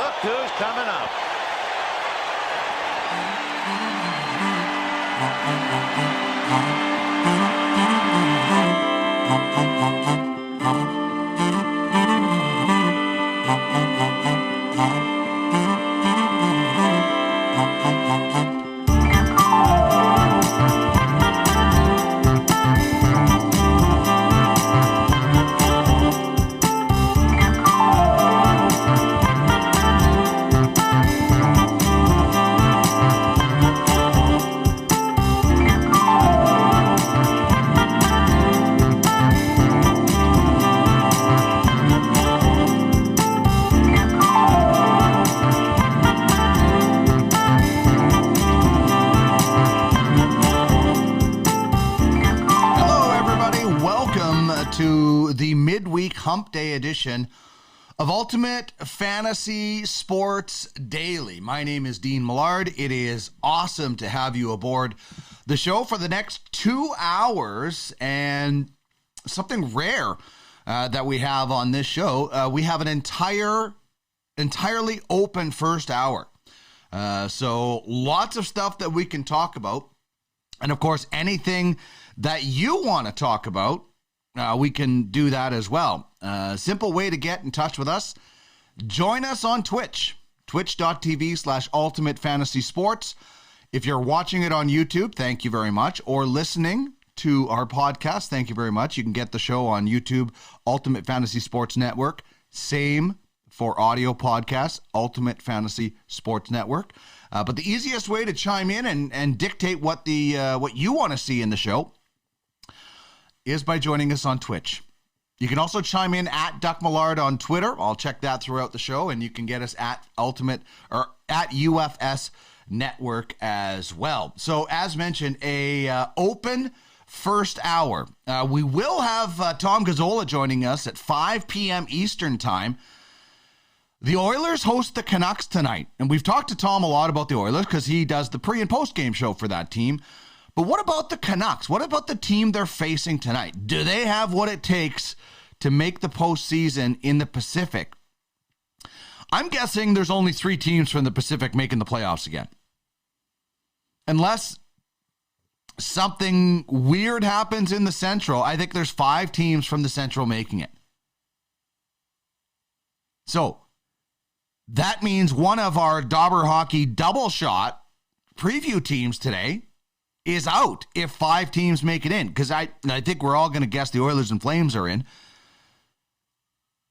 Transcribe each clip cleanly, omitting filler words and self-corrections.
Look who's coming up. To the midweek hump day edition of Ultimate Fantasy Sports Daily. My name is Dean Millard. It is awesome to have you aboard the show for the next 2 hours, and something rare that we have on this show. We have an entirely open first hour. So lots of stuff that we can talk about. And of course, anything that you want to talk about, we can do that as well. Simple way to get in touch with us. Join us on Twitch, twitch.tv/Ultimate Fantasy Sports. If you're watching it on YouTube, thank you very much. Or listening to our podcast, thank you very much. You can get the show on YouTube, Ultimate Fantasy Sports Network. Same for audio podcasts, Ultimate Fantasy Sports Network. But the easiest way to chime in and dictate what you want to see in the show is by joining us on Twitch. You can also chime in at Duck Millard on Twitter. I'll check that throughout the show, and you can get us at Ultimate or at UFS Network as well. So as mentioned, a open first hour. We will have Tom Gazzola joining us at 5 p.m. Eastern time. The Oilers host the Canucks tonight, and we've talked to Tom a lot about the Oilers because he does the pre- and post-game show for that team. But what about the Canucks? What about the team they're facing tonight? Do they have what it takes to make the postseason in the Pacific? I'm guessing there's only 3 teams from the Pacific making the playoffs again. Unless something weird happens in the Central, I think there's 5 teams from the Central making it. So that means one of our Dauber Hockey double shot preview teams today is out if 5 teams make it in, because I think we're all going to guess the Oilers and Flames are in.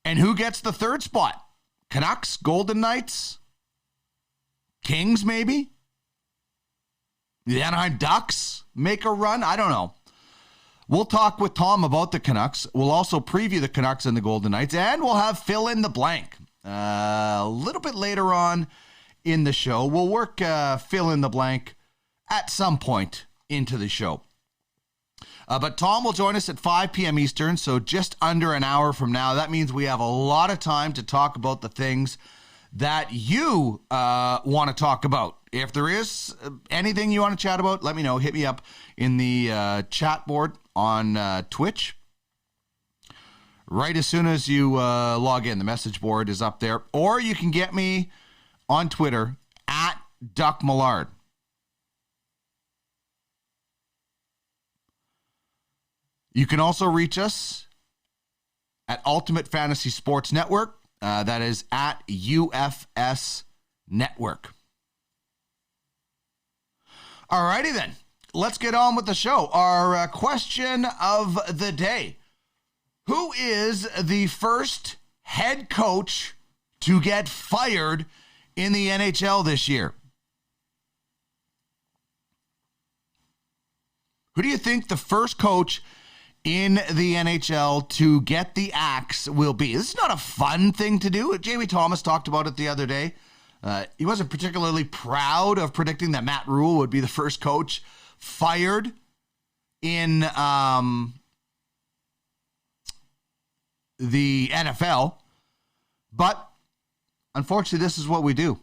And who gets the 3rd spot? Canucks, Golden Knights, Kings maybe? The Anaheim Ducks make a run? I don't know. We'll talk with Tom about the Canucks. We'll also preview the Canucks and the Golden Knights, and we'll have fill in the blank a little bit later on in the show. We'll work fill in the blank at some point into the show. But Tom will join us at 5 p.m. Eastern, so just under an hour from now. That means we have a lot of time to talk about the things that you want to talk about. If there is anything you want to chat about, let me know. Hit me up in the chat board on Twitch. Right as soon as you log in, the message board is up there. Or you can get me on Twitter at Duck Millard. You can also reach us at Ultimate Fantasy Sports Network. That is at UFS Network. All righty then. Let's get on with the show. Our question of the day. Who is the first head coach to get fired in the NHL this year? Who do you think the first coach in the NHL to get the axe will be? This is not a fun thing to do. Jamie Thomas talked about it the other day. He wasn't particularly proud of predicting that Matt Rule would be the first coach fired in the NFL. But unfortunately, this is what we do. You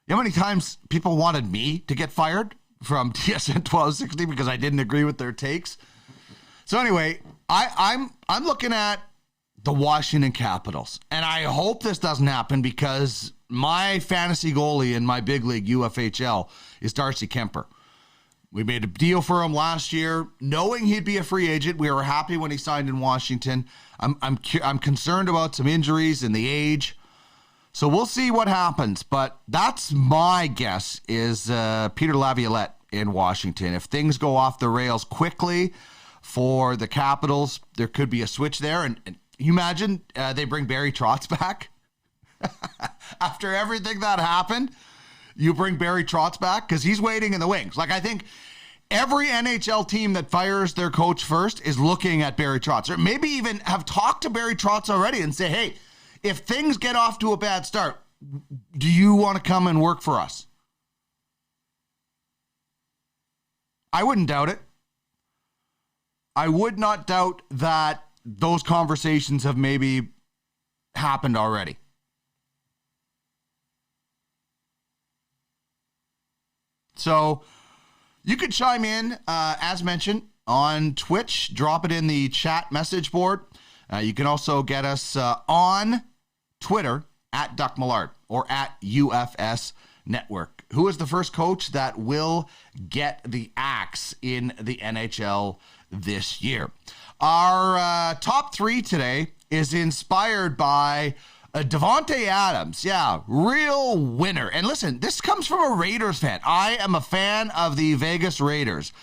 know how many times people wanted me to get fired from TSN 1260 because I didn't agree with their takes? So anyway, I'm looking at the Washington Capitals. And I hope this doesn't happen because my fantasy goalie in my big league, UFHL, is Darcy Kemper. We made a deal for him last year, knowing he'd be a free agent. We were happy when he signed in Washington. I'm concerned about some injuries and the age. So we'll see what happens. But that's my guess is Peter Laviolette in Washington. If things go off the rails quickly for the Capitals, there could be a switch there. And you imagine they bring Barry Trotz back? After everything that happened, you bring Barry Trotz back because he's waiting in the wings. Like, I think every NHL team that fires their coach first is looking at Barry Trotz, or maybe even have talked to Barry Trotz already and say, hey, if things get off to a bad start, do you want to come and work for us? I wouldn't doubt it. I would not doubt that those conversations have maybe happened already. So you could chime in, as mentioned, on Twitch. Drop it in the chat message board. You can also get us on Twitter at Duck Millard or at UFS Network. Who is the first coach that will get the axe in the NHL this year? Our top three today is inspired by Devonte Adams. Yeah, real winner. And listen, this comes from a Raiders fan. I am a fan of the Vegas Raiders,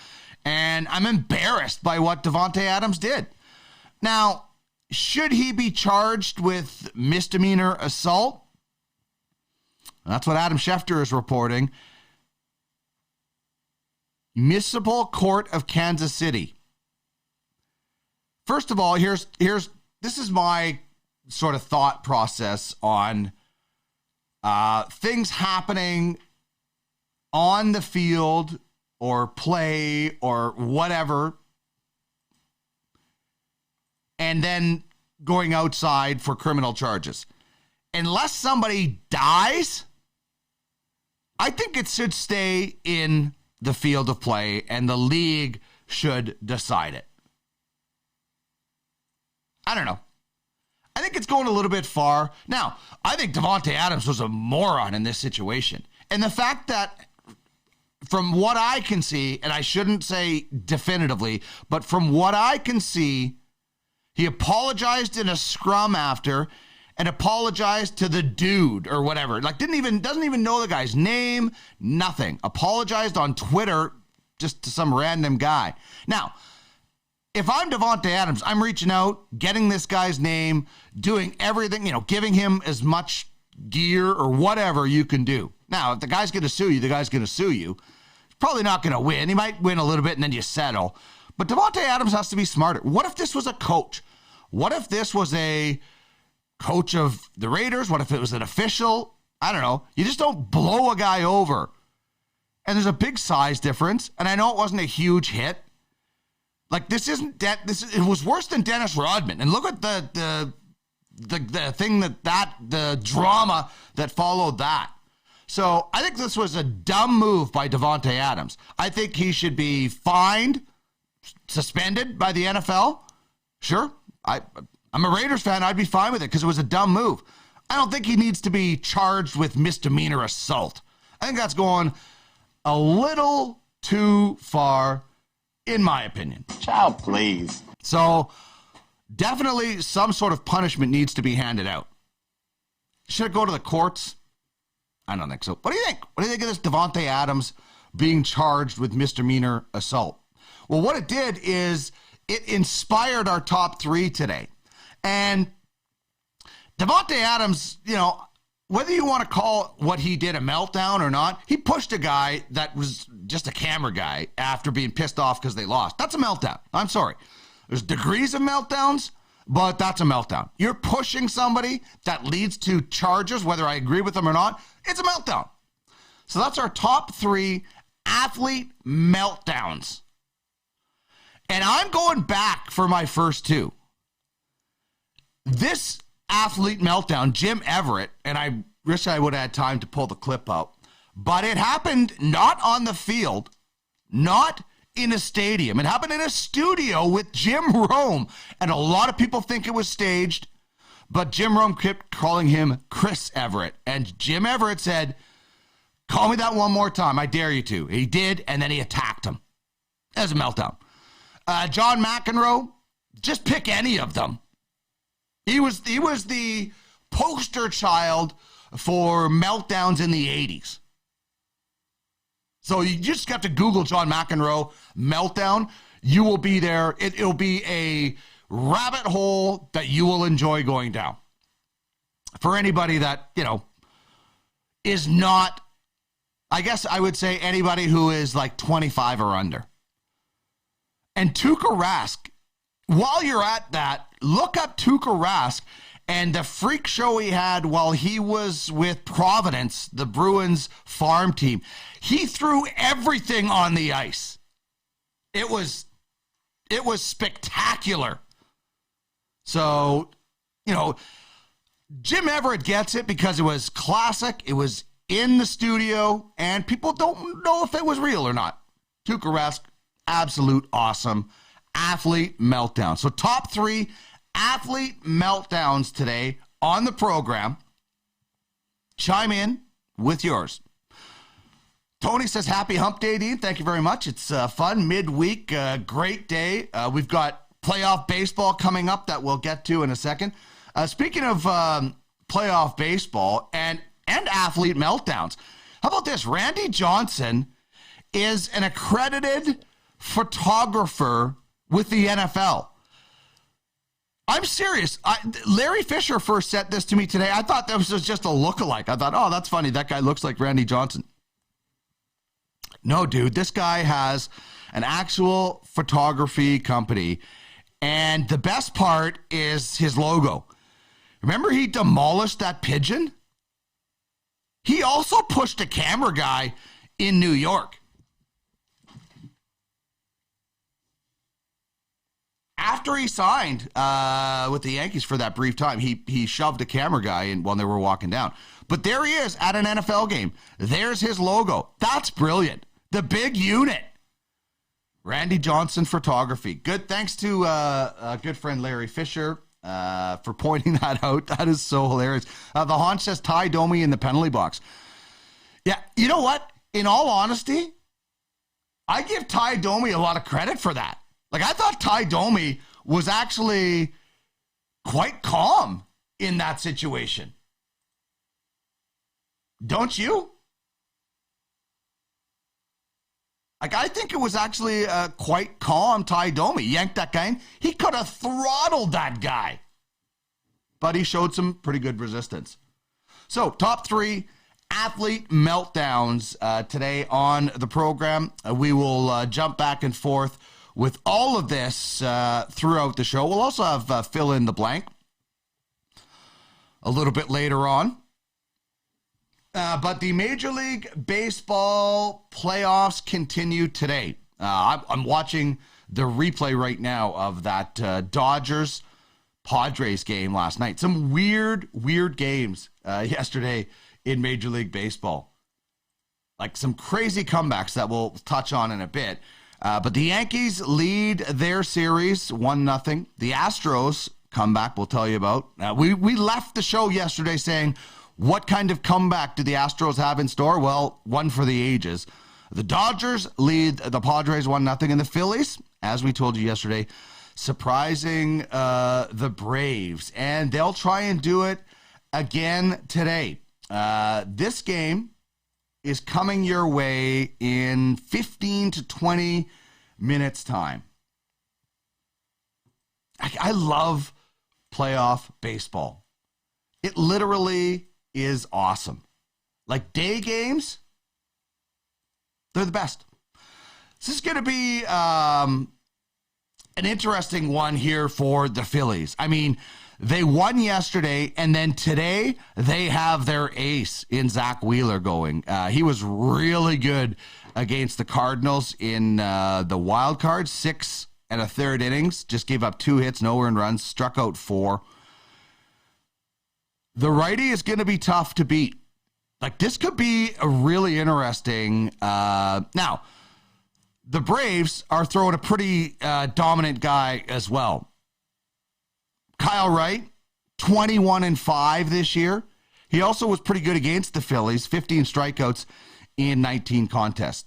and I'm embarrassed by what Devonte Adams did. Now, should he be charged with misdemeanor assault? That's what Adam Schefter is reporting. Municipal Court of Kansas City. First of all, this is my sort of thought process on things happening on the field or play or whatever, and then going outside for criminal charges. Unless somebody dies, I think it should stay in the field of play and the league should decide it. I don't know. I think it's going a little bit far. Now, I think Devonte Adams was a moron in this situation. And the fact that, from what I can see, and I shouldn't say definitively, but from what I can see, he apologized in a scrum after and apologized to the dude or whatever. Like, doesn't even know the guy's name, nothing. Apologized on Twitter just to some random guy. Now, if I'm Devonte Adams, I'm reaching out, getting this guy's name, doing everything, giving him as much gear or whatever you can do. Now, if the guy's going to sue you, the guy's going to sue you. He's probably not going to win. He might win a little bit and then you settle. But Devonte Adams has to be smarter. What if this was a coach? What if this was a coach of the Raiders? What if it was an official? I don't know. You just don't blow a guy over. And there's a big size difference. And I know it wasn't a huge hit. Like, it was worse than Dennis Rodman. And look at the thing the drama that followed that. So I think this was a dumb move by Devonte Adams. I think he should be fined, suspended by the NFL. Sure. I'm a Raiders fan. I'd be fine with it because it was a dumb move. I don't think he needs to be charged with misdemeanor assault. I think that's going a little too far, in my opinion. Child, please. So definitely some sort of punishment needs to be handed out. Should it go to the courts? I don't think so. What do you think? What do you think of this Devonte Adams being charged with misdemeanor assault? Well, what it did is it inspired our top three today. And Devonte Adams, whether you want to call what he did a meltdown or not, he pushed a guy that was just a camera guy after being pissed off because they lost. That's a meltdown. I'm sorry. There's degrees of meltdowns, but that's a meltdown. You're pushing somebody that leads to charges, whether I agree with them or not. It's a meltdown. So that's our top three athlete meltdowns. And I'm going back for my first two. This athlete meltdown, Jim Everett, and I wish I would have had time to pull the clip out, but it happened not on the field, not in a stadium. It happened in a studio with Jim Rome. And a lot of people think it was staged, but Jim Rome kept calling him Chris Everett. And Jim Everett said, call me that one more time. I dare you to. He did, and then he attacked him. As a meltdown. John McEnroe, just pick any of them. He was the poster child for meltdowns in the 80s. So you just got to Google John McEnroe meltdown. You will be there. It'll be a rabbit hole that you will enjoy going down. For anybody that, is not, I guess I would say anybody who is like 25 or under. And Tuukka Rask, while you're at that, look up Tuukka Rask and the freak show he had while he was with Providence, the Bruins farm team. He threw everything on the ice. It was spectacular. So, Jim Everett gets it because it was classic. It was in the studio, and people don't know if it was real or not. Tuukka Rask, absolute awesome. Athlete meltdown. So top 3 athlete meltdowns today on the program. Chime in with yours. Tony says, happy hump day, Dean. Thank you very much. It's fun midweek. Great day. We've got playoff baseball coming up that we'll get to in a second. Speaking of playoff baseball and athlete meltdowns, how about this? Randy Johnson is an accredited photographer with the NFL. I'm serious. Larry Fisher first sent this to me today. I thought that was just a lookalike. I thought, oh, that's funny. That guy looks like Randy Johnson. No, dude, this guy has an actual photography company. And the best part is his logo. Remember he demolished that pigeon? He also pushed a camera guy in New York. After he signed with the Yankees for that brief time, he shoved a camera guy in when they were walking down. But there he is at an NFL game. There's his logo. That's brilliant. The big unit. Randy Johnson Photography. Good. Thanks to a good friend Larry Fisher for pointing that out. That is so hilarious. The Haunch says Ty Domi in the penalty box. Yeah, you know what? In all honesty, I give Ty Domi a lot of credit for that. Like, I thought Ty Domi was actually quite calm in that situation. Don't you? Like, I think it was actually quite calm Ty Domi. Yanked that guy in. He could have throttled that guy. But he showed some pretty good resistance. So, top 3 athlete meltdowns today on the program. We will jump back and forth with all of this throughout the show. We'll also have fill in the blank a little bit later on. But the Major League Baseball playoffs continue today. I'm watching the replay right now of that Dodgers-Padres game last night. Some weird games yesterday in Major League Baseball. Like some crazy comebacks that we'll touch on in a bit. But the Yankees lead their series 1-0. The Astros comeback we'll tell you about. We left the show yesterday saying, what kind of comeback do the Astros have in store? Well, one for the ages. The Dodgers lead the Padres 1-0. And the Phillies, as we told you yesterday, surprising the Braves. And they'll try and do it again today. This game is coming your way in 15 to 20 minutes time. I love playoff baseball. It literally is awesome. Like day games, they're the best. This is going to be an interesting one here for the Phillies. I mean, they won yesterday, and then today they have their ace in Zach Wheeler going. He was really good against the Cardinals in the wild card, 6 1/3 innings, just gave up 2 hits, no earned runs, struck out 4. The righty is going to be tough to beat. Like, this could be a really interesting. Now, the Braves are throwing a pretty dominant guy as well. Kyle Wright, 21-5 this year. He also was pretty good against the Phillies, 15 strikeouts in 19 contests.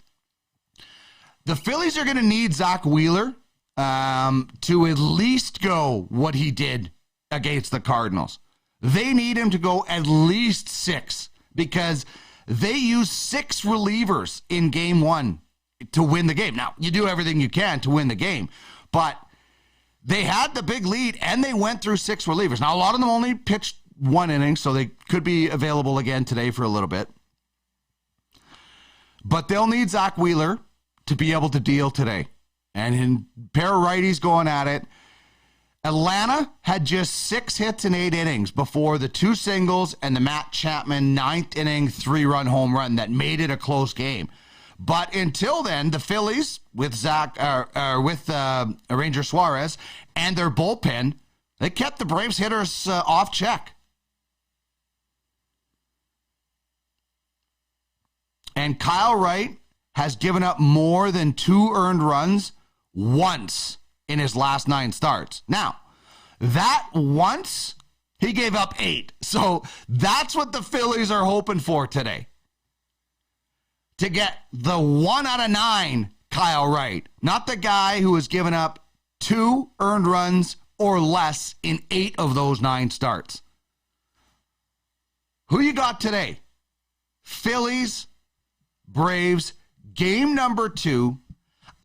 The Phillies are going to need Zach Wheeler to at least go what he did against the Cardinals. They need him to go at least 6 because they use 6 relievers in game 1 to win the game. Now, you do everything you can to win the game, but they had the big lead and they went through 6 relievers. Now, a lot of them only pitched 1 inning, so they could be available again today for a little bit. But they'll need Zach Wheeler to be able to deal today. And in pair of righties going at it. Atlanta had just 6 hits in 8 innings before the 2 singles and the Matt Chapman 9th inning 3-run home run that made it a close game. But until then, the Phillies with Ranger Suarez and their bullpen, they kept the Braves hitters off check. And Kyle Wright has given up more than 2 earned runs once in his last 9 starts. Now, that once, he gave up 8. So that's what the Phillies are hoping for today. To get the 1 out of 9 Kyle Wright, not the guy who has given up 2 earned runs or less in 8 of those 9 starts. Who you got today? Phillies, Braves, game number 2.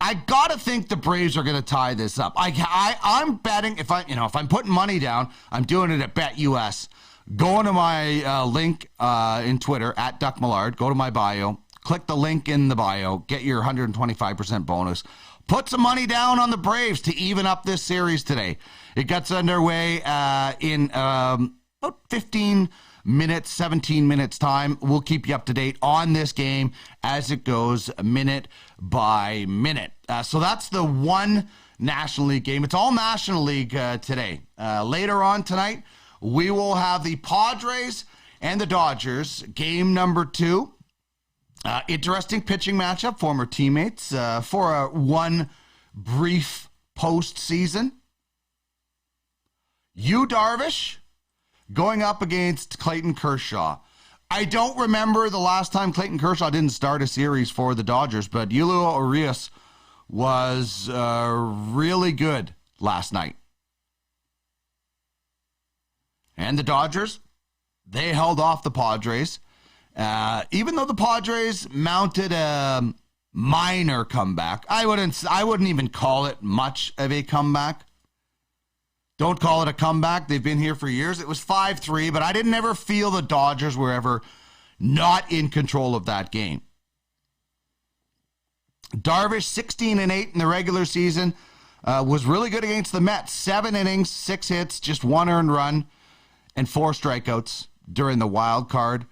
I gotta think the Braves are gonna tie this up. I'm betting if I'm putting money down, I'm doing it at BetUS. Go into my link in Twitter at Duck Millard. Go to my bio. Click the link in the bio. Get your 125% bonus. Put some money down on the Braves to even up this series today. It gets underway in about 15 minutes, 17 minutes time. We'll keep you up to date on this game as it goes minute by minute. So that's the one National League game. It's all National League today. Later on tonight, we will have the Padres and the Dodgers, game number 2. Interesting pitching matchup, former teammates for one brief postseason. Yu Darvish going up against Clayton Kershaw. I don't remember the last time Clayton Kershaw didn't start a series for the Dodgers, but Julio Urias was really good last night. And the Dodgers, they held off the Padres. Even though the Padres mounted a minor comeback, I wouldn't even call it much of a comeback. Don't call it a comeback. They've been here for years. It was 5-3, but I didn't ever feel the Dodgers were ever not in control of that game. Darvish, 16-8 in the regular season, was really good against the Mets. 7 innings, 6 hits, just 1 earned run, and 4 strikeouts during the wild card.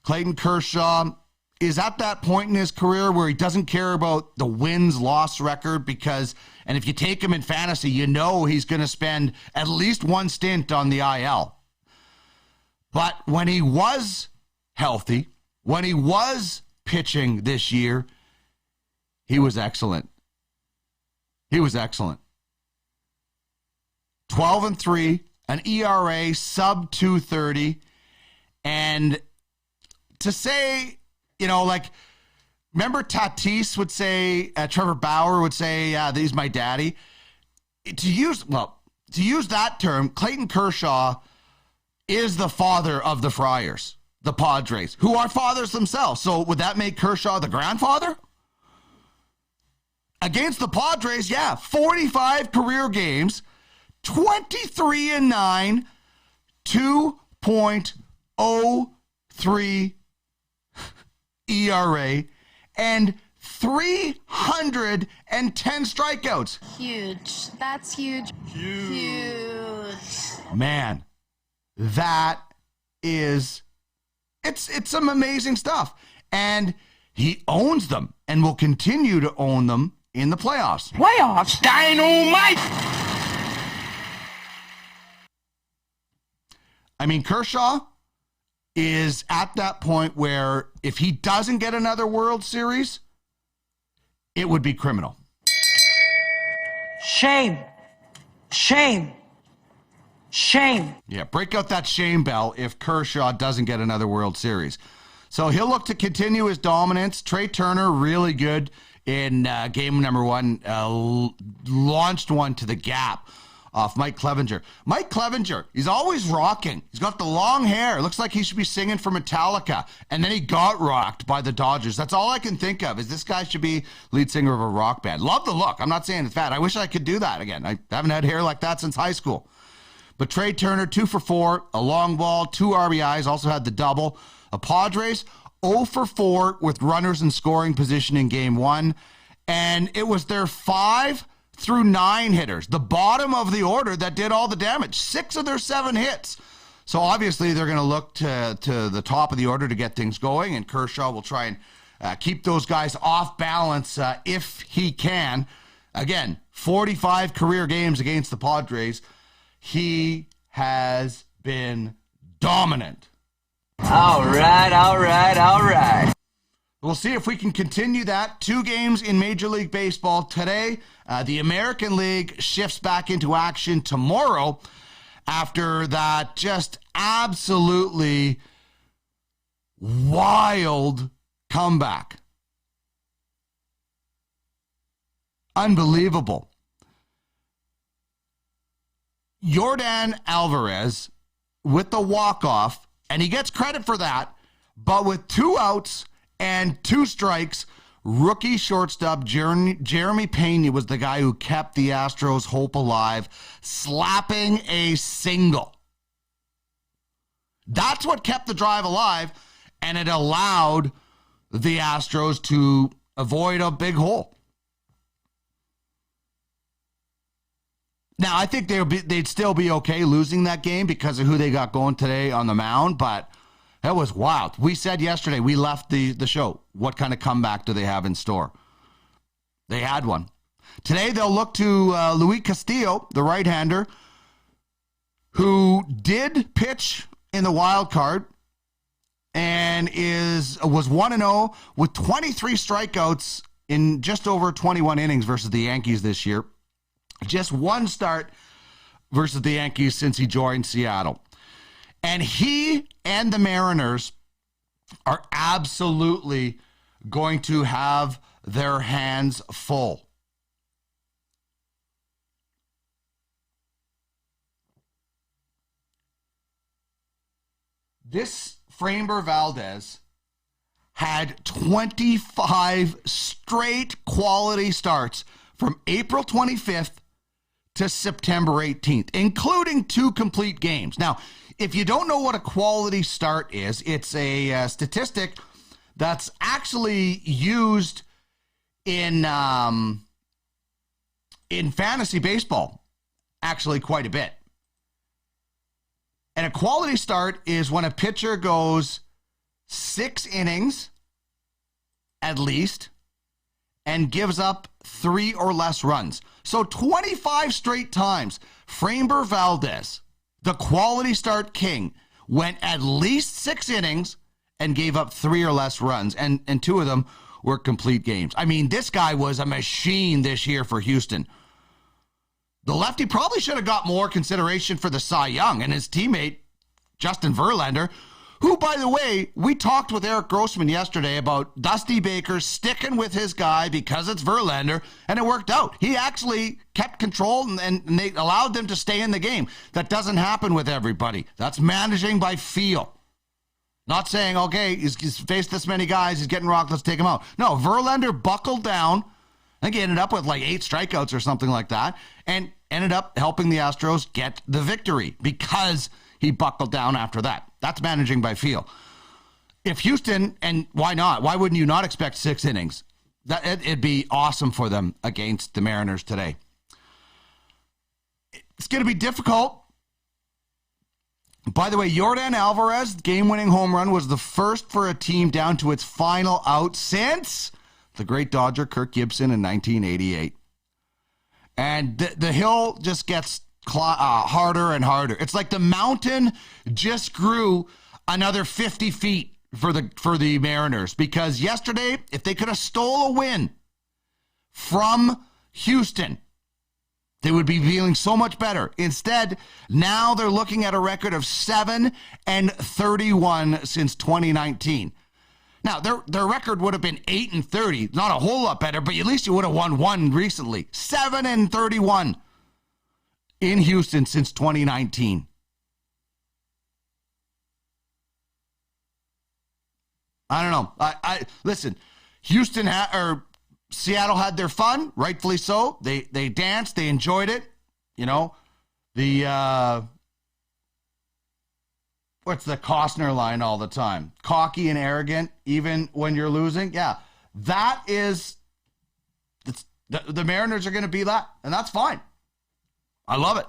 Clayton Kershaw is at that point in his career where he doesn't care about the wins-loss record because, and if you take him in fantasy, you know he's going to spend at least one stint on the IL. But when he was healthy, when he was pitching this year, he was excellent. He was excellent. 12-3, an ERA sub 230, and to say, remember Tatis would say, Trevor Bauer would say, yeah, he's my daddy. To use that term, Clayton Kershaw is the father of the Friars, the Padres, who are fathers themselves. So would that make Kershaw the grandfather? Against the Padres, yeah, 45 career games, 23-9, 2.03 ERA, and 310 strikeouts. Huge. That's huge. Huge. Man, that is, it's some amazing stuff. And he owns them and will continue to own them in the playoffs. Playoffs? Dynamite! I mean, Kershaw is at that point where if he doesn't get another World Series, it would be criminal. Shame. Shame. Shame. Yeah, break out that shame bell if Kershaw doesn't get another World Series. So he'll look to continue his dominance. Trey Turner, really good in game number one, launched one to the gap off Mike Clevenger. Mike Clevenger, he's always rocking. He's got the long hair. It looks like he should be singing for Metallica. And then he got rocked by the Dodgers. That's all I can think of is this guy should be lead singer of a rock band. Love the look. I'm not saying it's bad. I wish I could do that again. I haven't had hair like that since high school. But Trey Turner, 2 for 4, a long ball, 2 RBIs, also had the double. The Padres, 0 for 4 with runners in scoring position in game one. And it was their 5 through 9 hitters, the bottom of the order, that did all the damage. 6 of their 7 hits. So obviously they're going to look to the top of the order to get things going, and Kershaw will try and keep those guys off balance if he can. Again, 45 career games against the Padres. He has been dominant. All right. We'll see if we can continue that. 2 games in Major League Baseball today. The American League shifts back into action tomorrow after that just absolutely wild comeback. Unbelievable. Yordan Alvarez with the walk-off, and he gets credit for that, but with 2 outs and 2 strikes, rookie shortstop Jeremy Pena was the guy who kept the Astros' hope alive, slapping a single. That's what kept the drive alive, and it allowed the Astros to avoid a big hole. Now, I think they'd still be okay losing that game because of who they got going today on the mound, but that was wild. We said yesterday, we left the show, what kind of comeback do they have in store? They had one. Today, they'll look to Luis Castillo, the right-hander, who did pitch in the wild card and was 1-0 with 23 strikeouts in just over 21 innings versus the Yankees this year. Just 1 start versus the Yankees since he joined Seattle. And he and the Mariners are absolutely going to have their hands full. This Framber Valdez had 25 straight quality starts from April 25th to September 18th, including 2 complete games. Now, if you don't know what a quality start is, it's a statistic that's actually used in fantasy baseball, actually quite a bit. And a quality start is when a pitcher goes 6 innings at least and gives up 3 or less runs. So 25 straight times, Framber Valdez, the quality start king, went at least 6 innings and gave up 3 or less runs, and 2 of them were complete games. I mean, this guy was a machine this year for Houston. The lefty probably should have got more consideration for the Cy Young, and his teammate, Justin Verlander, who, by the way, we talked with Eric Grossman yesterday about Dusty Baker sticking with his guy because it's Verlander, and it worked out. He actually kept control, and they allowed them to stay in the game. That doesn't happen with everybody. That's managing by feel. Not saying, okay, he's faced this many guys, he's getting rocked, let's take him out. No, Verlander buckled down. I think he ended up with like 8 strikeouts or something like that, and ended up helping the Astros get the victory because he buckled down after that. That's managing by feel. If Houston, and why not? Why wouldn't you not expect 6 innings? It'd be awesome for them against the Mariners today. It's going to be difficult. By the way, Yordan Alvarez, game-winning home run, was the first for a team down to its final out since the great Dodger Kirk Gibson in 1988. And the hill just gets harder and harder. It's like the mountain just grew another 50 feet for the Mariners, because yesterday, if they could have stole a win, from Houston, they would be feeling so much better. Instead, now they're looking at a record of 7-31 since 2019. Now, their record would have been 8-30. Not a whole lot better, but at least you would have won one recently. 7-31 in Houston since 2019. I don't know. I listen, Houston or Seattle had their fun, rightfully so. They danced, they enjoyed it. You know, what's the Costner line all the time? Cocky and arrogant, even when you're losing. Yeah, that is, the Mariners are going to be that, and that's fine. I love it.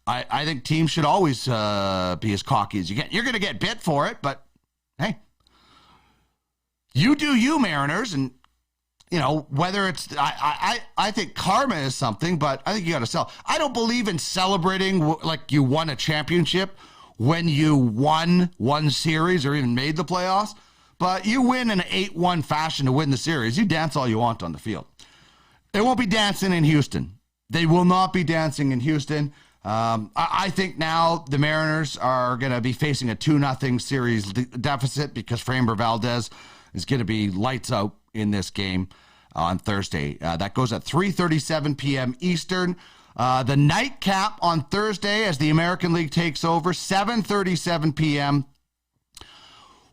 I think teams should always be as cocky as you can. You're going to get bit for it, but hey, you do you, Mariners, and you know, whether it's, I think karma is something, but I think you got to sell. I don't believe in celebrating like you won a championship when you won one series or even made the playoffs, but you win in an 8-1 fashion to win the series. You dance all you want on the field. They won't be dancing in Houston. They will not be dancing in Houston. I think now the Mariners are going to be facing a 2-0 series deficit because Framber Valdez is going to be lights out in this game on Thursday. That goes at 3:37 p.m. Eastern. The nightcap on Thursday as the American League takes over, 7:37 p.m.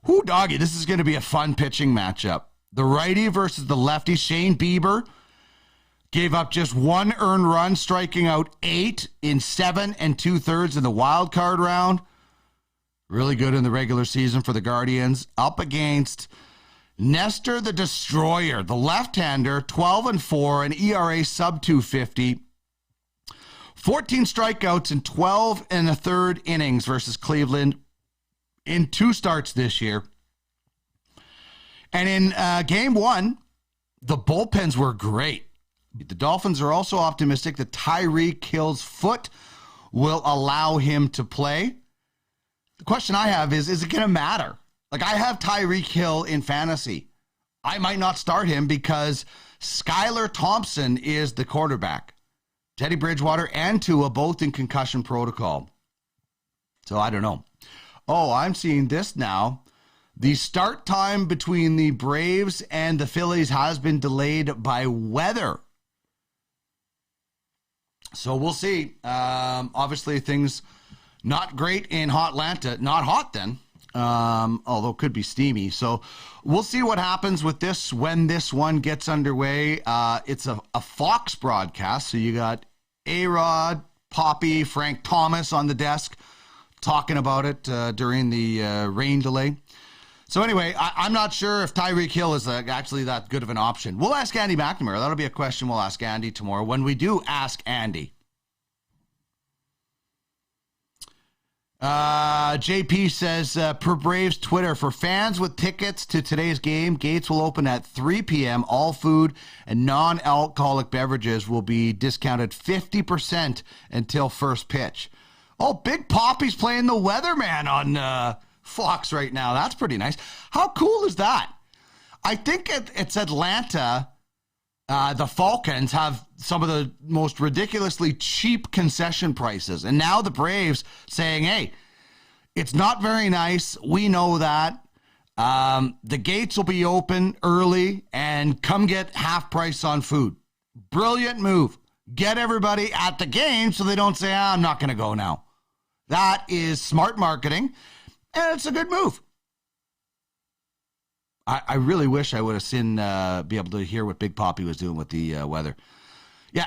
Whoo, doggy, this is going to be a fun pitching matchup. The righty versus the lefty. Shane Bieber gave up just one earned run, striking out 8 in 7 2/3 in the wild card round. Really good in the regular season for the Guardians. Up against Nestor the Destroyer, the left-hander, 12-4, an ERA sub 250. 14 strikeouts in 12 1/3 innings versus Cleveland in 2 starts this year. And in game 1, the bullpens were great. The Dolphins are also optimistic that Tyreek Hill's foot will allow him to play. The question I have is it going to matter? Like, I have Tyreek Hill in fantasy. I might not start him because Skylar Thompson is the quarterback. Teddy Bridgewater and Tua both in concussion protocol. So I don't know. Oh, I'm seeing this now. The start time between the Braves and the Phillies has been delayed by weather. So we'll see. Obviously, things not great in Hotlanta. Not hot then. Although it could be steamy. So we'll see what happens with this when this one gets underway. It's a Fox broadcast. So you got A-Rod, Poppy, Frank Thomas on the desk talking about it during the rain delay. So anyway, I'm not sure if Tyreek Hill is actually that good of an option. We'll ask Andy McNamara. That'll be a question we'll ask Andy tomorrow when we do ask Andy. JP says, per Braves Twitter, for fans with tickets to today's game, gates will open at 3 p.m. All food and non-alcoholic beverages will be discounted 50% until first pitch. Oh, Big Poppy's playing the weatherman on Fox right now. That's pretty nice. How cool is that? I think it's Atlanta. The Falcons have some of the most ridiculously cheap concession prices. And now the Braves saying, hey, it's not very nice. We know that. The gates will be open early and come get half price on food. Brilliant move. Get everybody at the game so they don't say, I'm not going to go now. That is smart marketing, and it's a good move. I really wish I would have seen, be able to hear what Big Poppy was doing with the weather. Yeah,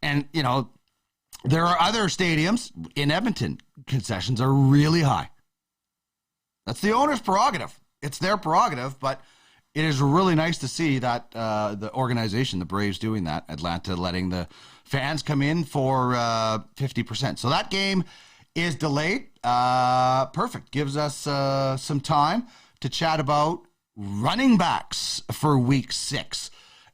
and you know, there are other stadiums in Edmonton. Concessions are really high. That's the owner's prerogative. It's their prerogative, but it is really nice to see that the organization, the Braves, doing that. Atlanta letting the fans come in for 50%. So that game is delayed. Perfect. Gives us some time to chat about running backs for week 6.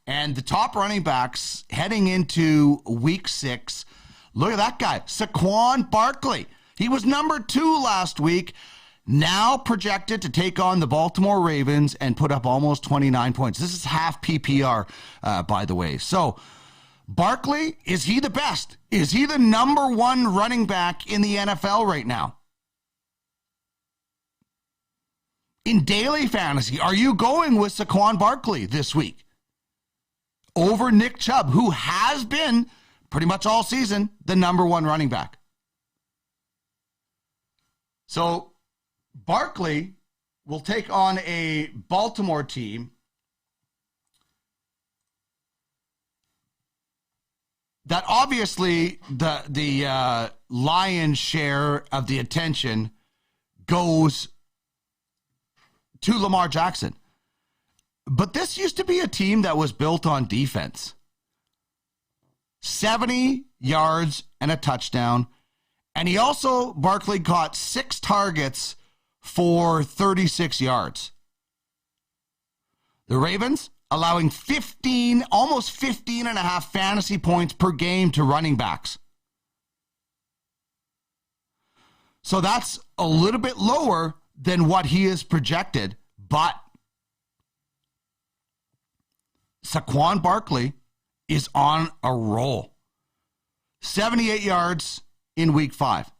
And the top running backs heading into week 6. Look at that guy, Saquan Barkley. He was number 2 last week. now projected to take on the Baltimore Ravens and put up almost 29 points. This is half PPR, by the way. So, Barkley, is he the best? Is he the number one running back in the NFL right now? In daily fantasy, are you going with Saquon Barkley this week over Nick Chubb, who has been pretty much all season the number one running back? So Barkley will take on a Baltimore team that obviously the lion's share of the attention goes to Lamar Jackson. But this used to be a team that was built on defense. 70 yards and a touchdown. And he also, Barkley, caught 6 targets for 36 yards. The Ravens allowing 15, almost 15 and a half fantasy points per game to running backs. So that's a little bit lower than what he is projected, but Saquon Barkley is on a roll. 78 yards in week 5.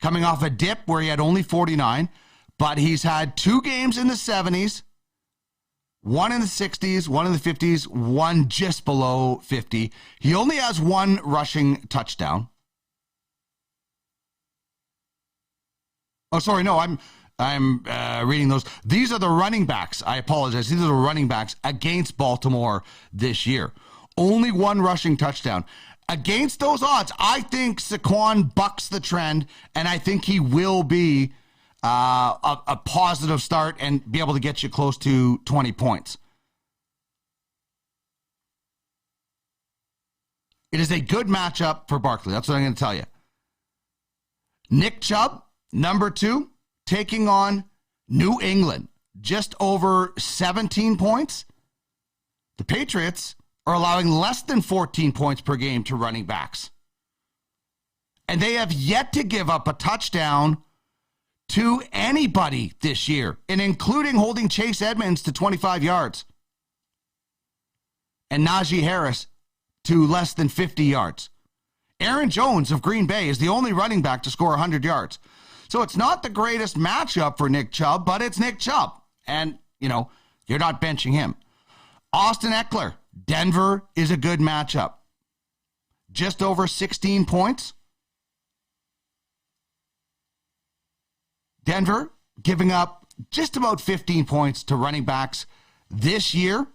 Coming off a dip where he had only 49, but he's had 2 games in the 70s, 1 in the 60s, 1 in the 50s, 1 just below 50. He only has 1 rushing touchdown. Oh, sorry, no, I'm reading those. These are the running backs. I apologize. These are the running backs against Baltimore this year. Only 1 rushing touchdown. Against those odds, I think Saquon bucks the trend, and I think he will be a positive start and be able to get you close to 20 points. It is a good matchup for Barkley. That's what I'm going to tell you. Nick Chubb, number 2, taking on New England. Just over 17 points. The Patriots are allowing less than 14 points per game to running backs. And they have yet to give up a touchdown to anybody this year, and including holding Chase Edmonds to 25 yards and Najee Harris to less than 50 yards. Aaron Jones of Green Bay is the only running back to score 100 yards. So it's not the greatest matchup for Nick Chubb, but it's Nick Chubb. And, you're not benching him. Austin Eckler, Denver is a good matchup. Just over 16 points. Denver giving up just about 15 points to running backs this year.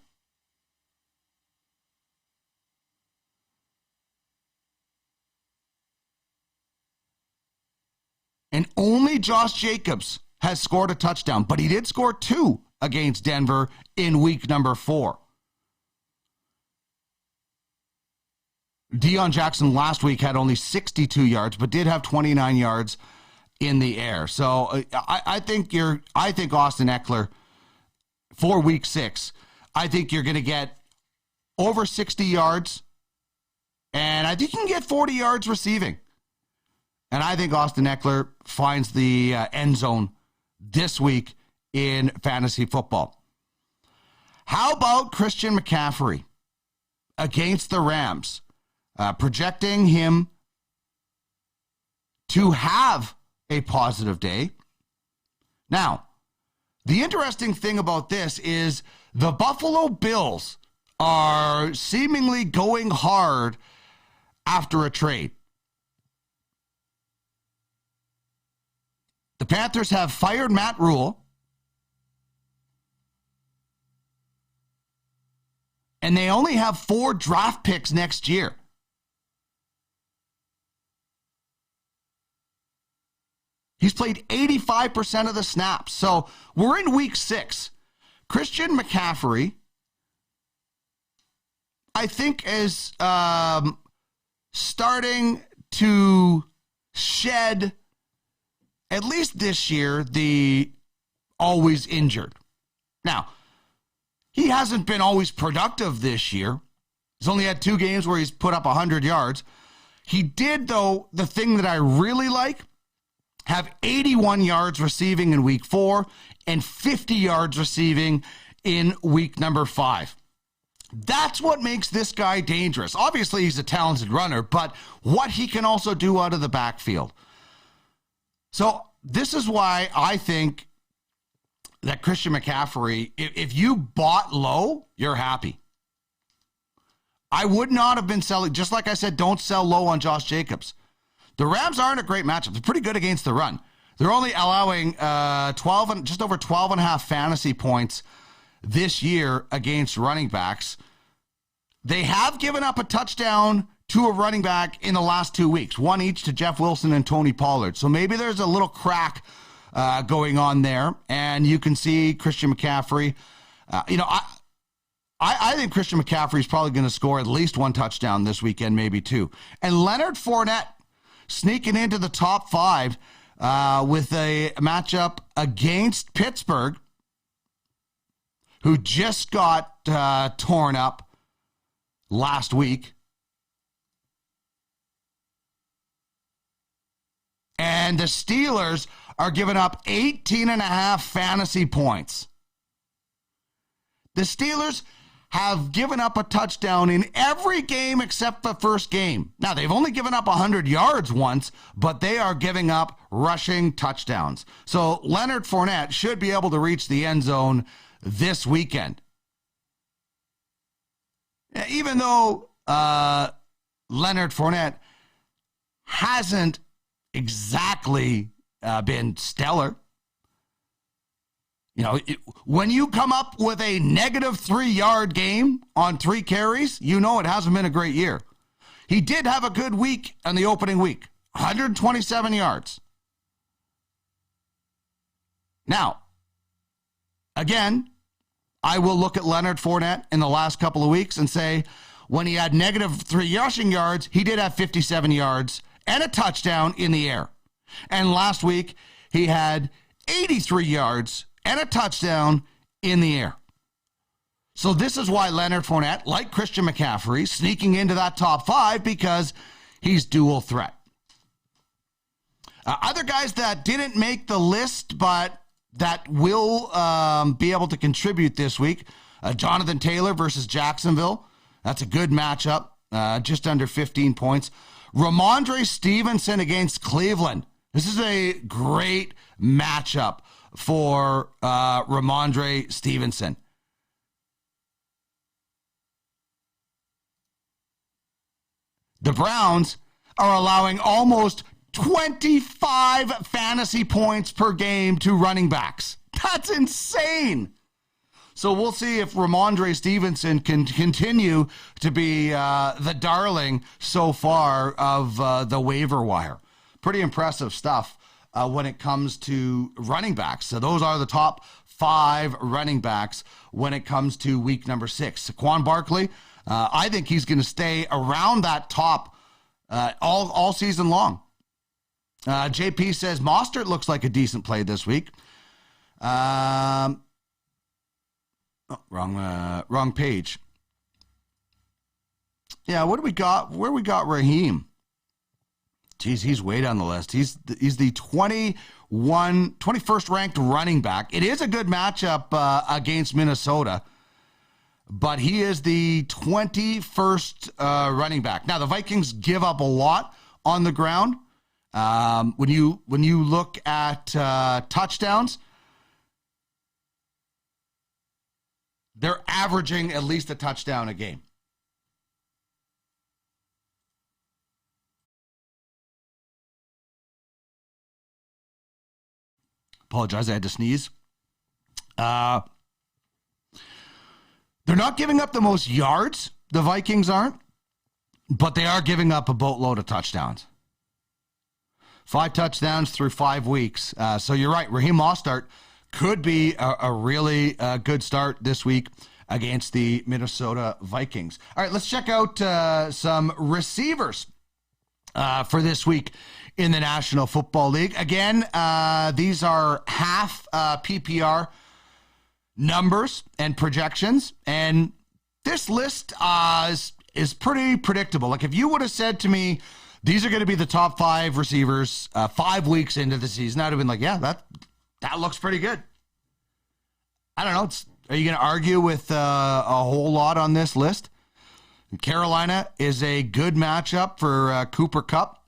And only Josh Jacobs has scored a touchdown, but he did score 2 against Denver in week number 4. Deon Jackson last week had only 62 yards, but did have 29 yards in the air. So I think Austin Eckler for week 6, I think you're going to get over 60 yards, and I think you can get 40 yards receiving. And I think Austin Eckler finds the end zone this week in fantasy football. How about Christian McCaffrey against the Rams? Projecting him to have a positive day. Now, the interesting thing about this is the Buffalo Bills are seemingly going hard after a trade. The Panthers have fired Matt Rule, and they only have 4 draft picks next year. He's played 85% of the snaps. So we're in week 6. Christian McCaffrey, I think, is starting to shed, at least this year, the always injured. Now, he hasn't been always productive this year. He's only had 2 games where he's put up 100 yards. He did, though, the thing that I really like have 81 yards receiving in week 4 and 50 yards receiving in week number 5. That's what makes this guy dangerous. Obviously, he's a talented runner, but what he can also do out of the backfield. So this is why I think that Christian McCaffrey, if you bought low, you're happy. I would not have been selling, just like I said, don't sell low on Josh Jacobs. The Rams aren't a great matchup. They're pretty good against the run. They're only allowing just over 12 and a half fantasy points this year against running backs. They have given up a touchdown to a running back in the last 2 weeks, one each to Jeff Wilson and Tony Pollard. So maybe there's a little crack going on there, and you can see Christian McCaffrey. I think Christian McCaffrey is probably going to score at least one touchdown this weekend, maybe two. And Leonard Fournette sneaking into the top 5 with a matchup against Pittsburgh, who just got torn up last week. And the Steelers are giving up 18 and a half fantasy points. The Steelers have given up a touchdown in every game except the first game. Now, they've only given up 100 yards once, but they are giving up rushing touchdowns. So Leonard Fournette should be able to reach the end zone this weekend. Even though Leonard Fournette hasn't exactly been stellar. When you come up with a negative 3-yard game on 3 carries, it hasn't been a great year. He did have a good week on the opening week, 127 yards. Now, again, I will look at Leonard Fournette in the last couple of weeks and say, when he had negative 3 rushing yards, he did have 57 yards and a touchdown in the air. And last week, he had 83 yards and a touchdown in the air. So this is why Leonard Fournette, like Christian McCaffrey, sneaking into that top 5 because he's dual threat. Other guys that didn't make the list, but that will be able to contribute this week, Jonathan Taylor versus Jacksonville. That's a good matchup, just under 15 points. Ramondre Stevenson against Cleveland. This is a great matchup for Ramondre Stevenson. The Browns are allowing almost 25 fantasy points per game to running backs. That's insane. So we'll see if Ramondre Stevenson can continue to be the darling so far of the waiver wire. Pretty impressive stuff when it comes to running backs. So those are the top 5 running backs when it comes to week number 6. Saquon Barkley, I think he's going to stay around that top all season long. JP says Mostert looks like a decent play this week. Wrong page. Yeah, what do we got? Where we got Raheem? Geez, he's way down the list. He's the 21st ranked running back. It is a good matchup against Minnesota, but he is the 21st running back. Now, the Vikings give up a lot on the ground. When you look at touchdowns, they're averaging at least a touchdown a game. Apologize, I had to sneeze. They're not giving up the most yards, the Vikings aren't, but they are giving up a boatload of touchdowns. 5 touchdowns through 5 weeks. So you're right, Raheem Mostert could be a really good start this week against the Minnesota Vikings. All right, let's check out some receivers for this week in the National Football League. Again, these are half PPR numbers and projections, and this list is pretty predictable. Like if you would have said to me These are going to be the top 5 receivers 5 weeks into the season. I'd have been like, yeah, that looks pretty good. I don't know. Are you going to argue with a whole lot on this list? Carolina is a good matchup for Cooper Kupp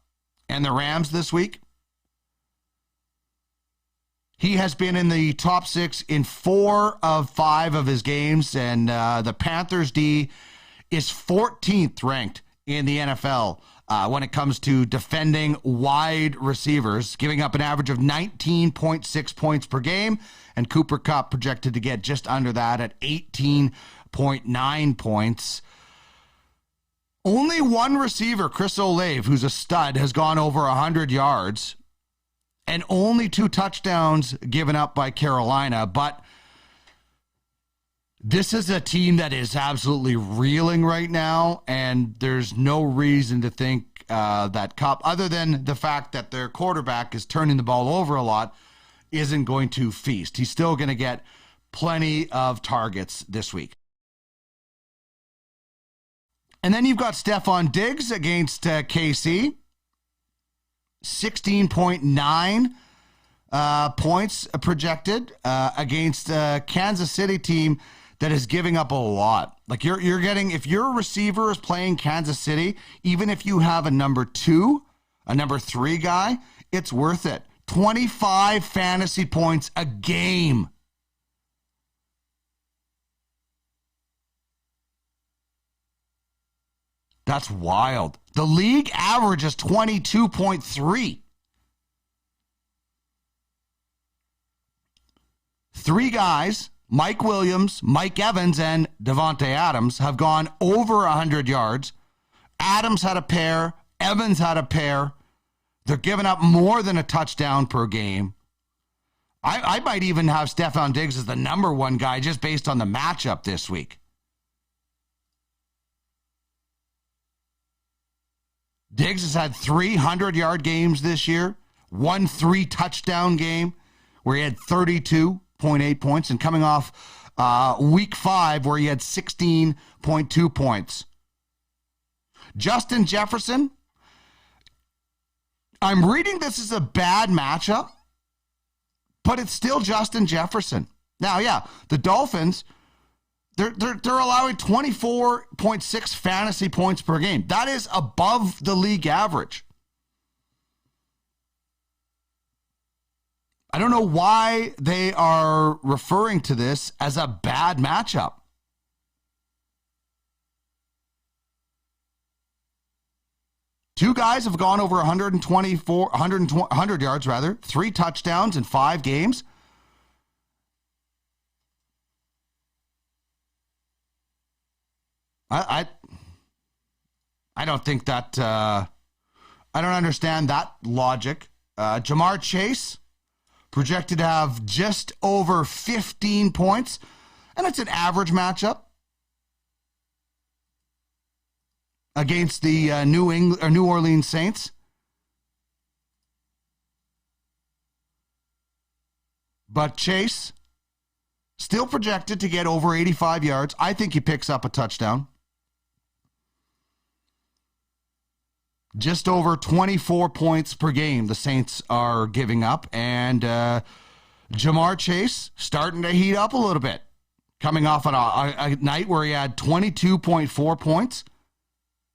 and the Rams this week. He has been in the top 6 in 4 of 5 of his games, and the Panthers D is 14th ranked in the NFL when it comes to defending wide receivers, giving up an average of 19.6 points per game, and Cooper Kupp projected to get just under that at 18.9 points. Only one receiver, Chris Olave, who's a stud, has gone over 100 yards, and only 2 touchdowns given up by Carolina. But this is a team that is absolutely reeling right now, and there's no reason to think that Kupp, other than the fact that their quarterback is turning the ball over a lot, isn't going to feast. He's still going to get plenty of targets this week. And then you've got Stephon Diggs against KC. 16.9 points projected against a Kansas City team that is giving up a lot. Like you're getting, if your receiver is playing Kansas City, even if you have a number 2, a number 3 guy, it's worth it. 25 fantasy points a game. That's wild. The league average is 22.3. 3 guys, Mike Williams, Mike Evans, and Devonte Adams, have gone over 100 yards. Adams had a pair. Evans had a pair. They're giving up more than a touchdown per game. I might even have Stephon Diggs as the number 1 guy just based on the matchup this week. Diggs has had 300-yard games this year, 1 3-touchdown game where he had 32.8 points, and coming off week 5 where he had 16.2 points. Justin Jefferson, I'm reading this as a bad matchup, but it's still Justin Jefferson. Now, yeah, the Dolphins, they're allowing 24.6 fantasy points per game. That is above the league average. I don't know why they are referring to this as a bad matchup. Two guys have gone over 100 yards, 3 touchdowns in 5 games. I don't think that, I don't understand that logic. Jamar Chase, projected to have just over 15 points, and it's an average matchup against the New Orleans Saints. But Chase, still projected to get over 85 yards. I think he picks up a touchdown. Just over 24 points per game the Saints are giving up. And Jamar Chase starting to heat up a little bit. Coming off on a night where he had 22.4 points.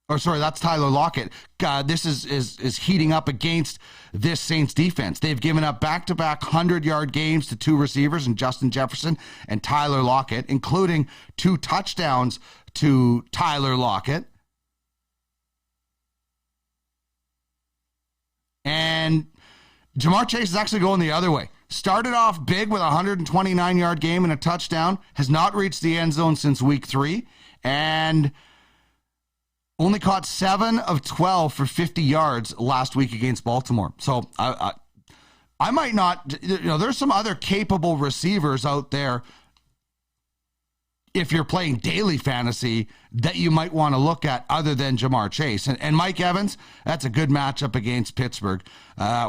Or sorry, that's Tyler Lockett. This is heating up against this Saints defense. They've given up back-to-back 100-yard games to 2 receivers, in Justin Jefferson and Tyler Lockett, including 2 touchdowns to Tyler Lockett. And Jamar Chase is actually going the other way. Started off big with a 129-yard game and a touchdown. Has not reached the end zone since week 3. And only caught 7 of 12 for 50 yards last week against Baltimore. So I might not, there's some other capable receivers out there, if you're playing daily fantasy, that you might want to look at other than Jamar Chase. And Mike Evans, that's a good matchup against Pittsburgh.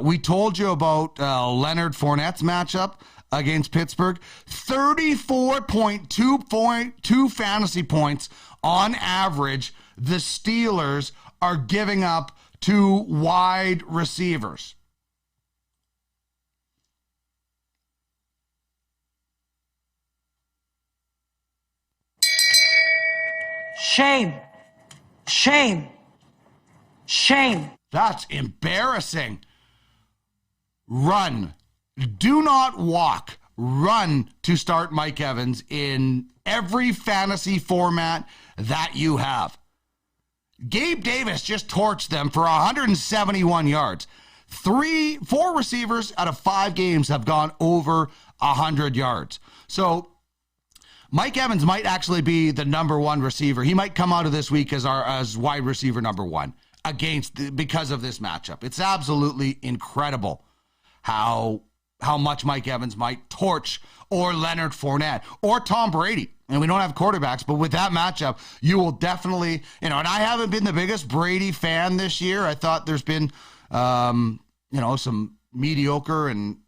We told you about Leonard Fournette's matchup against Pittsburgh. 34.2 fantasy points on average the Steelers are giving up to wide receivers. Shame. Shame. Shame. That's embarrassing. Run. Do not walk. Run to start Mike Evans in every fantasy format that you have. Gabe Davis just torched them for 171 yards. 4 receivers out of 5 games have gone over 100 yards. So Mike Evans might actually be the number 1 receiver. He might come out of this week as wide receiver number 1 because of this matchup. It's absolutely incredible how much Mike Evans might torch or Leonard Fournette or Tom Brady. And we don't have quarterbacks, but with that matchup, you will definitely, and I haven't been the biggest Brady fan this year. I thought there's been, some mediocre and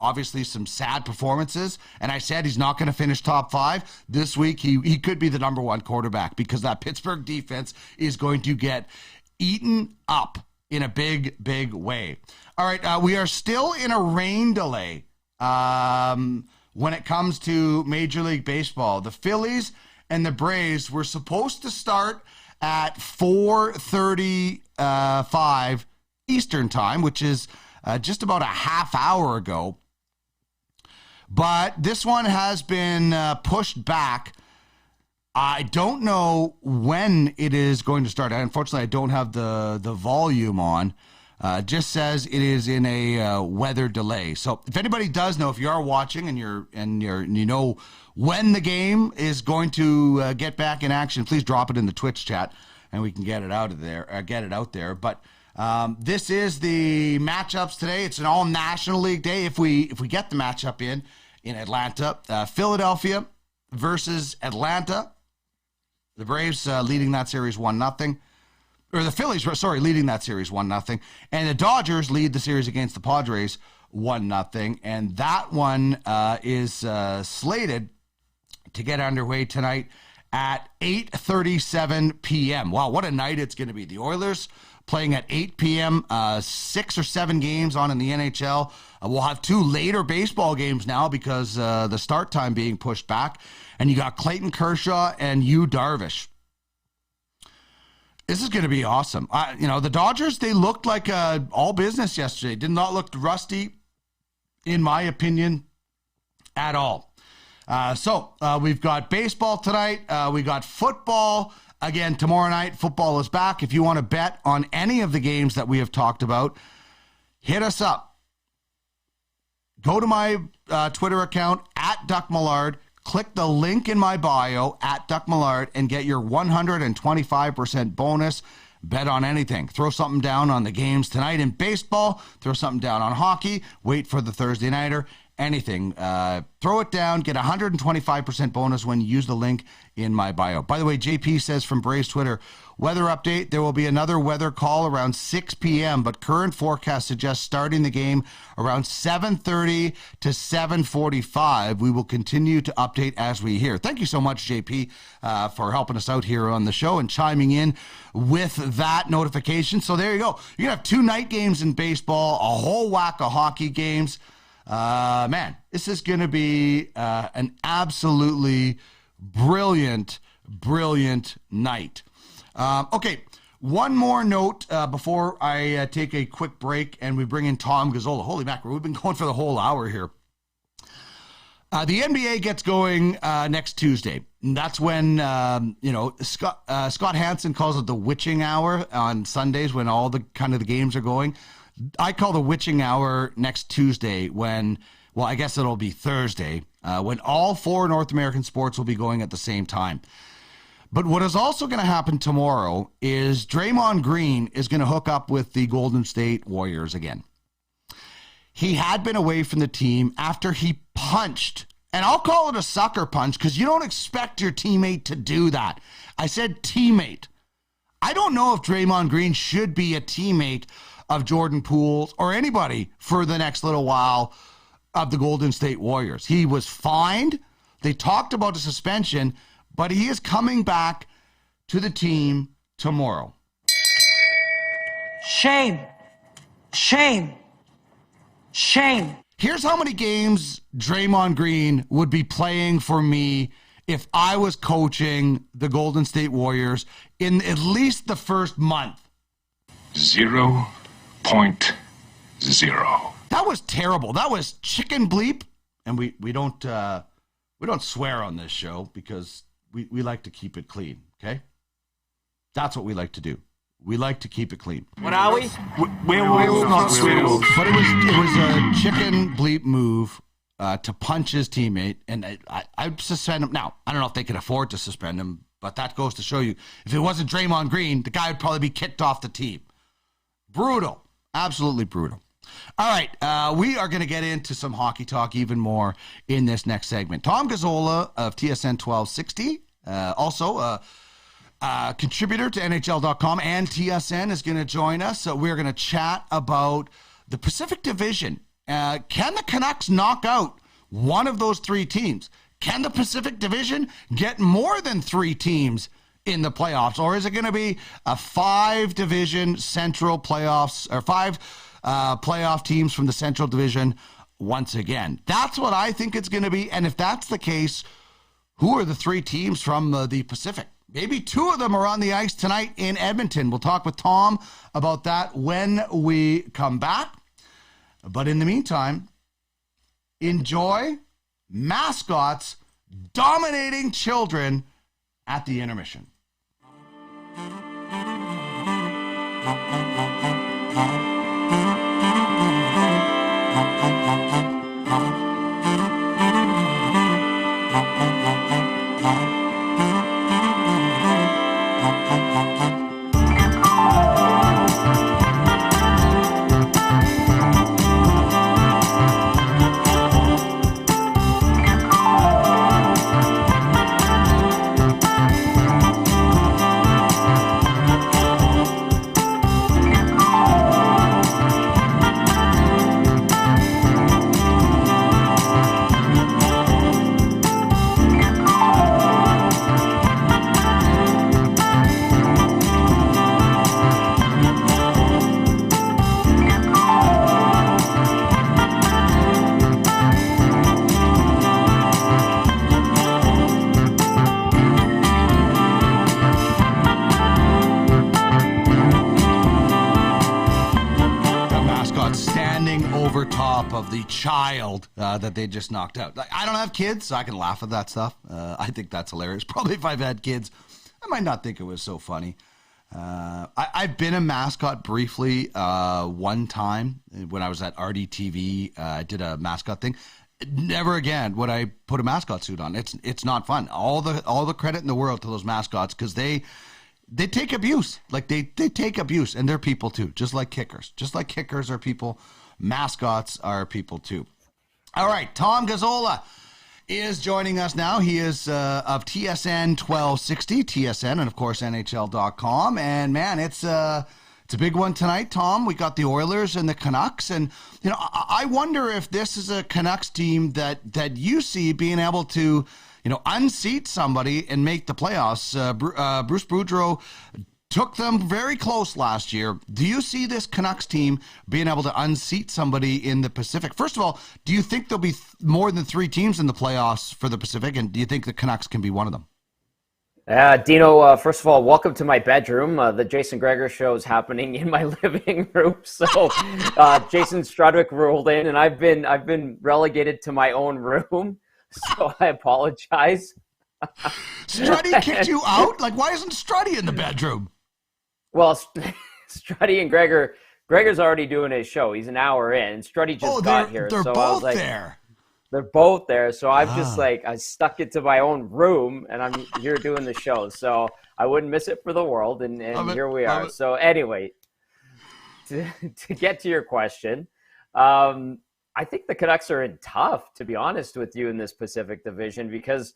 obviously some sad performances. And I said he's not going to finish top 5. This week, he could be the number 1 quarterback because that Pittsburgh defense is going to get eaten up in a big, big way. All right, we are still in a rain delay when it comes to Major League Baseball. The Phillies and the Braves were supposed to start at 4:35 Eastern time, which is just about a half hour ago. But this one has been pushed back. I don't know when it is going to start. Unfortunately, I don't have the volume on. Just says it is in a weather delay. So if anybody does know, if you are watching and you know when the game is going to get back in action, please drop it in the Twitch chat and we can get it out there. But this is the matchups today. It's an all National League day. If we get the matchup in Atlanta, Philadelphia versus Atlanta. The Braves leading that series 1-0. Or the Phillies, leading that series 1-0. And the Dodgers lead the series against the Padres 1-0. And that one is slated to get underway tonight at 8:37 p.m. Wow, what a night it's going to be. The Oilers playing at 8 p.m., 6 or 7 games on in the NHL. We'll have 2 later baseball games now because the start time being pushed back. And you got Clayton Kershaw and Yu Darvish. This is going to be awesome. The Dodgers, they looked like all business yesterday. Did not look rusty, in my opinion, at all. So we've got baseball tonight. We got football. Again, tomorrow night, football is back. If you want to bet on any of the games that we have talked about, hit us up. Go to my Twitter account, @DuckMillard. Click the link in my bio, @DuckMillard, and get your 125% bonus. Bet on anything. Throw something down on the games tonight in baseball. Throw something down on hockey. Wait for the Thursday nighter. Anything. Throw it down. Get 125% bonus when you use the link in my bio. By the way, JP says from Braves Twitter, weather update, there will be another weather call around 6 p.m., but current forecast suggests starting the game around 7:30 to 7:45. We will continue to update as we hear. Thank you so much, JP, for helping us out here on the show and chiming in with that notification. So there you go. You're going to have 2 night games in baseball, a whole whack of hockey games. Man, this is going to be an absolutely brilliant night. Okay, one more note before I take a quick break and we bring in Tom Gazzola. Holy mackerel, we've been going for the whole hour here. The NBA gets going next Tuesday. And that's when, Scott Hansen calls it the witching hour on Sundays when all the games are going. I call the witching hour next Tuesday I guess it'll be Thursday, when all 4 North American sports will be going at the same time. But what is also going to happen tomorrow is Draymond Green is going to hook up with the Golden State Warriors again. He had been away from the team after he punched, and I'll call it a sucker punch because you don't expect your teammate to do that. I said teammate. I don't know if Draymond Green should be a teammate of Jordan Poole or anybody for the next little while of the Golden State Warriors. He was fined. They talked about a suspension, but he is coming back to the team tomorrow. Shame. Shame. Shame. Here's how many games Draymond Green would be playing for me if I was coaching the Golden State Warriors in at least the first month. 0.0. That was terrible. That was chicken bleep. And we don't swear on this show because we like to keep it clean, okay? That's what we like to do. We like to keep it clean. What are we? Werewolves, not werewolves. But it was a chicken bleep move to punch his teammate, and I'd suspend him. Now, I don't know if they could afford to suspend him, but that goes to show you, if it wasn't Draymond Green, the guy would probably be kicked off the team. Brutal. Absolutely brutal. All right, we are going to get into some hockey talk even more in this next segment. Tom Gazzola of TSN 1260, also contributor to NHL.com and TSN, is going to join us. So we're going to chat about the Pacific Division. Can the Canucks knock out one of those three teams? Can the Pacific Division get more than three teams in the playoffs? Or is it going to be a 5-division Central playoffs, or 5 playoff teams from the Central Division once again? That's what I think it's going to be. And if that's the case, who are the three teams from the Pacific? Maybe 2 of them are on the ice tonight in Edmonton. We'll talk with Tom about that when we come back. But in the meantime, enjoy mascots dominating children at the intermission. Of the child that they just knocked out. Like, I don't have kids, so I can laugh at that stuff. I think that's hilarious. Probably if I've had kids, I might not think it was so funny. I've been a mascot briefly one time when I was at RDTV. I did a mascot thing. Never again would I put a mascot suit on. It's not fun. All the credit in the world to those mascots, because they take abuse. Like they take abuse, and they're people too, just like kickers. Just like kickers are people, mascots are people too. All right, Tom Gazzola is joining us now. He is of TSN 1260, TSN, and of course NHL.com. And man, it's a big one tonight, Tom. We got the Oilers and the Canucks, and I wonder if this is a Canucks team that you see being able to unseat somebody and make the playoffs. Bruce Boudreau took them very close last year. Do you see this Canucks team being able to unseat somebody in the Pacific? First of all, do you think there'll be more than 3 teams in the playoffs for the Pacific, and do you think the Canucks can be one of them? Dino, first of all, welcome to my bedroom. The Jason Gregor show is happening in my living room. So Jason Strudwick rolled in, and I've been relegated to my own room. So I apologize. Struddy kicked you out? Like, why isn't Struddy in the bedroom? Well, Struddy and Gregor's already doing his show. He's an hour in. Struddy just got here. They're so both I was like, there. They're both there. So I'm just like, I stuck it to my own room, and I'm here doing the show. So I wouldn't miss it for the world. And here we are. So anyway, to get to your question, I think the Canucks are in tough, to be honest with you, in this Pacific Division, because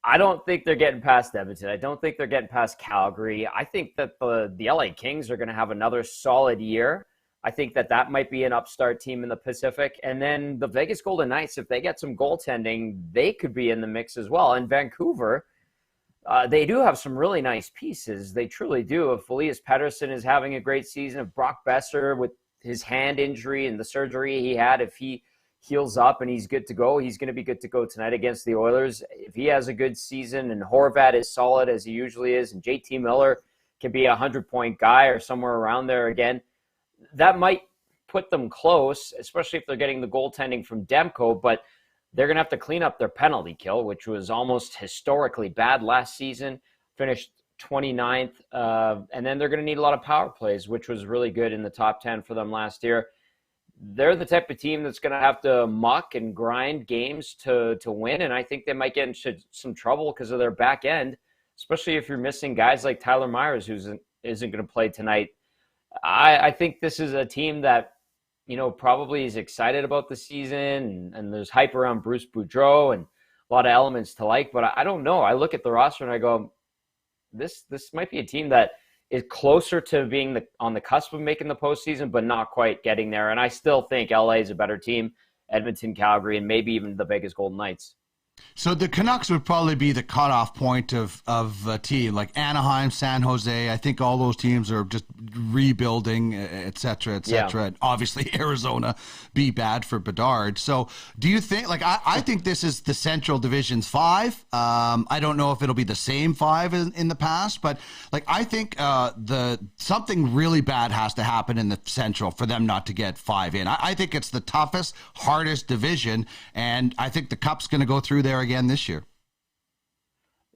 I don't think they're getting past Edmonton. I don't think they're getting past Calgary. I think that the LA Kings are going to have another solid year. I think that might be an upstart team in the Pacific. And then the Vegas Golden Knights, if they get some goaltending, they could be in the mix as well. And Vancouver, they do have some really nice pieces. They truly do. If Elias Pettersson is having a great season, if Brock Besser with his hand injury and the surgery he had, if he heals up and he's good to go, he's going to be good to go tonight against the Oilers. If he has a good season and Horvat is solid as he usually is, and JT Miller can be a 100-point guy or somewhere around there again, that might put them close, especially if they're getting the goaltending from Demko, but they're going to have to clean up their penalty kill, which was almost historically bad last season, finished 29th, and then they're going to need a lot of power plays, which was really good in the top 10 for them last year. They're the type of team that's going to have to muck and grind games to win, and I think they might get into some trouble because of their back end, especially if you're missing guys like Tyler Myers, who isn't going to play tonight. I think this is a team that, probably is excited about the season, and there's hype around Bruce Boudreau and a lot of elements to like, but I don't know. I look at the roster and I go, this might be a team that is closer to being on the cusp of making the postseason, but not quite getting there. And I still think LA is a better team, Edmonton, Calgary, and maybe even the Vegas Golden Knights. So the Canucks would probably be the cutoff point of a team like Anaheim, San Jose. I think all those teams are just rebuilding, et cetera, et cetera. Yeah. And obviously Arizona be bad for Bedard. So do you think, I think this is the Central Division's 5. I don't know if it'll be the same 5 in the past, but I think something really bad has to happen in the Central for them not to get 5 in. I think it's the toughest, hardest division, and I think the Cup's going to go through there again this year.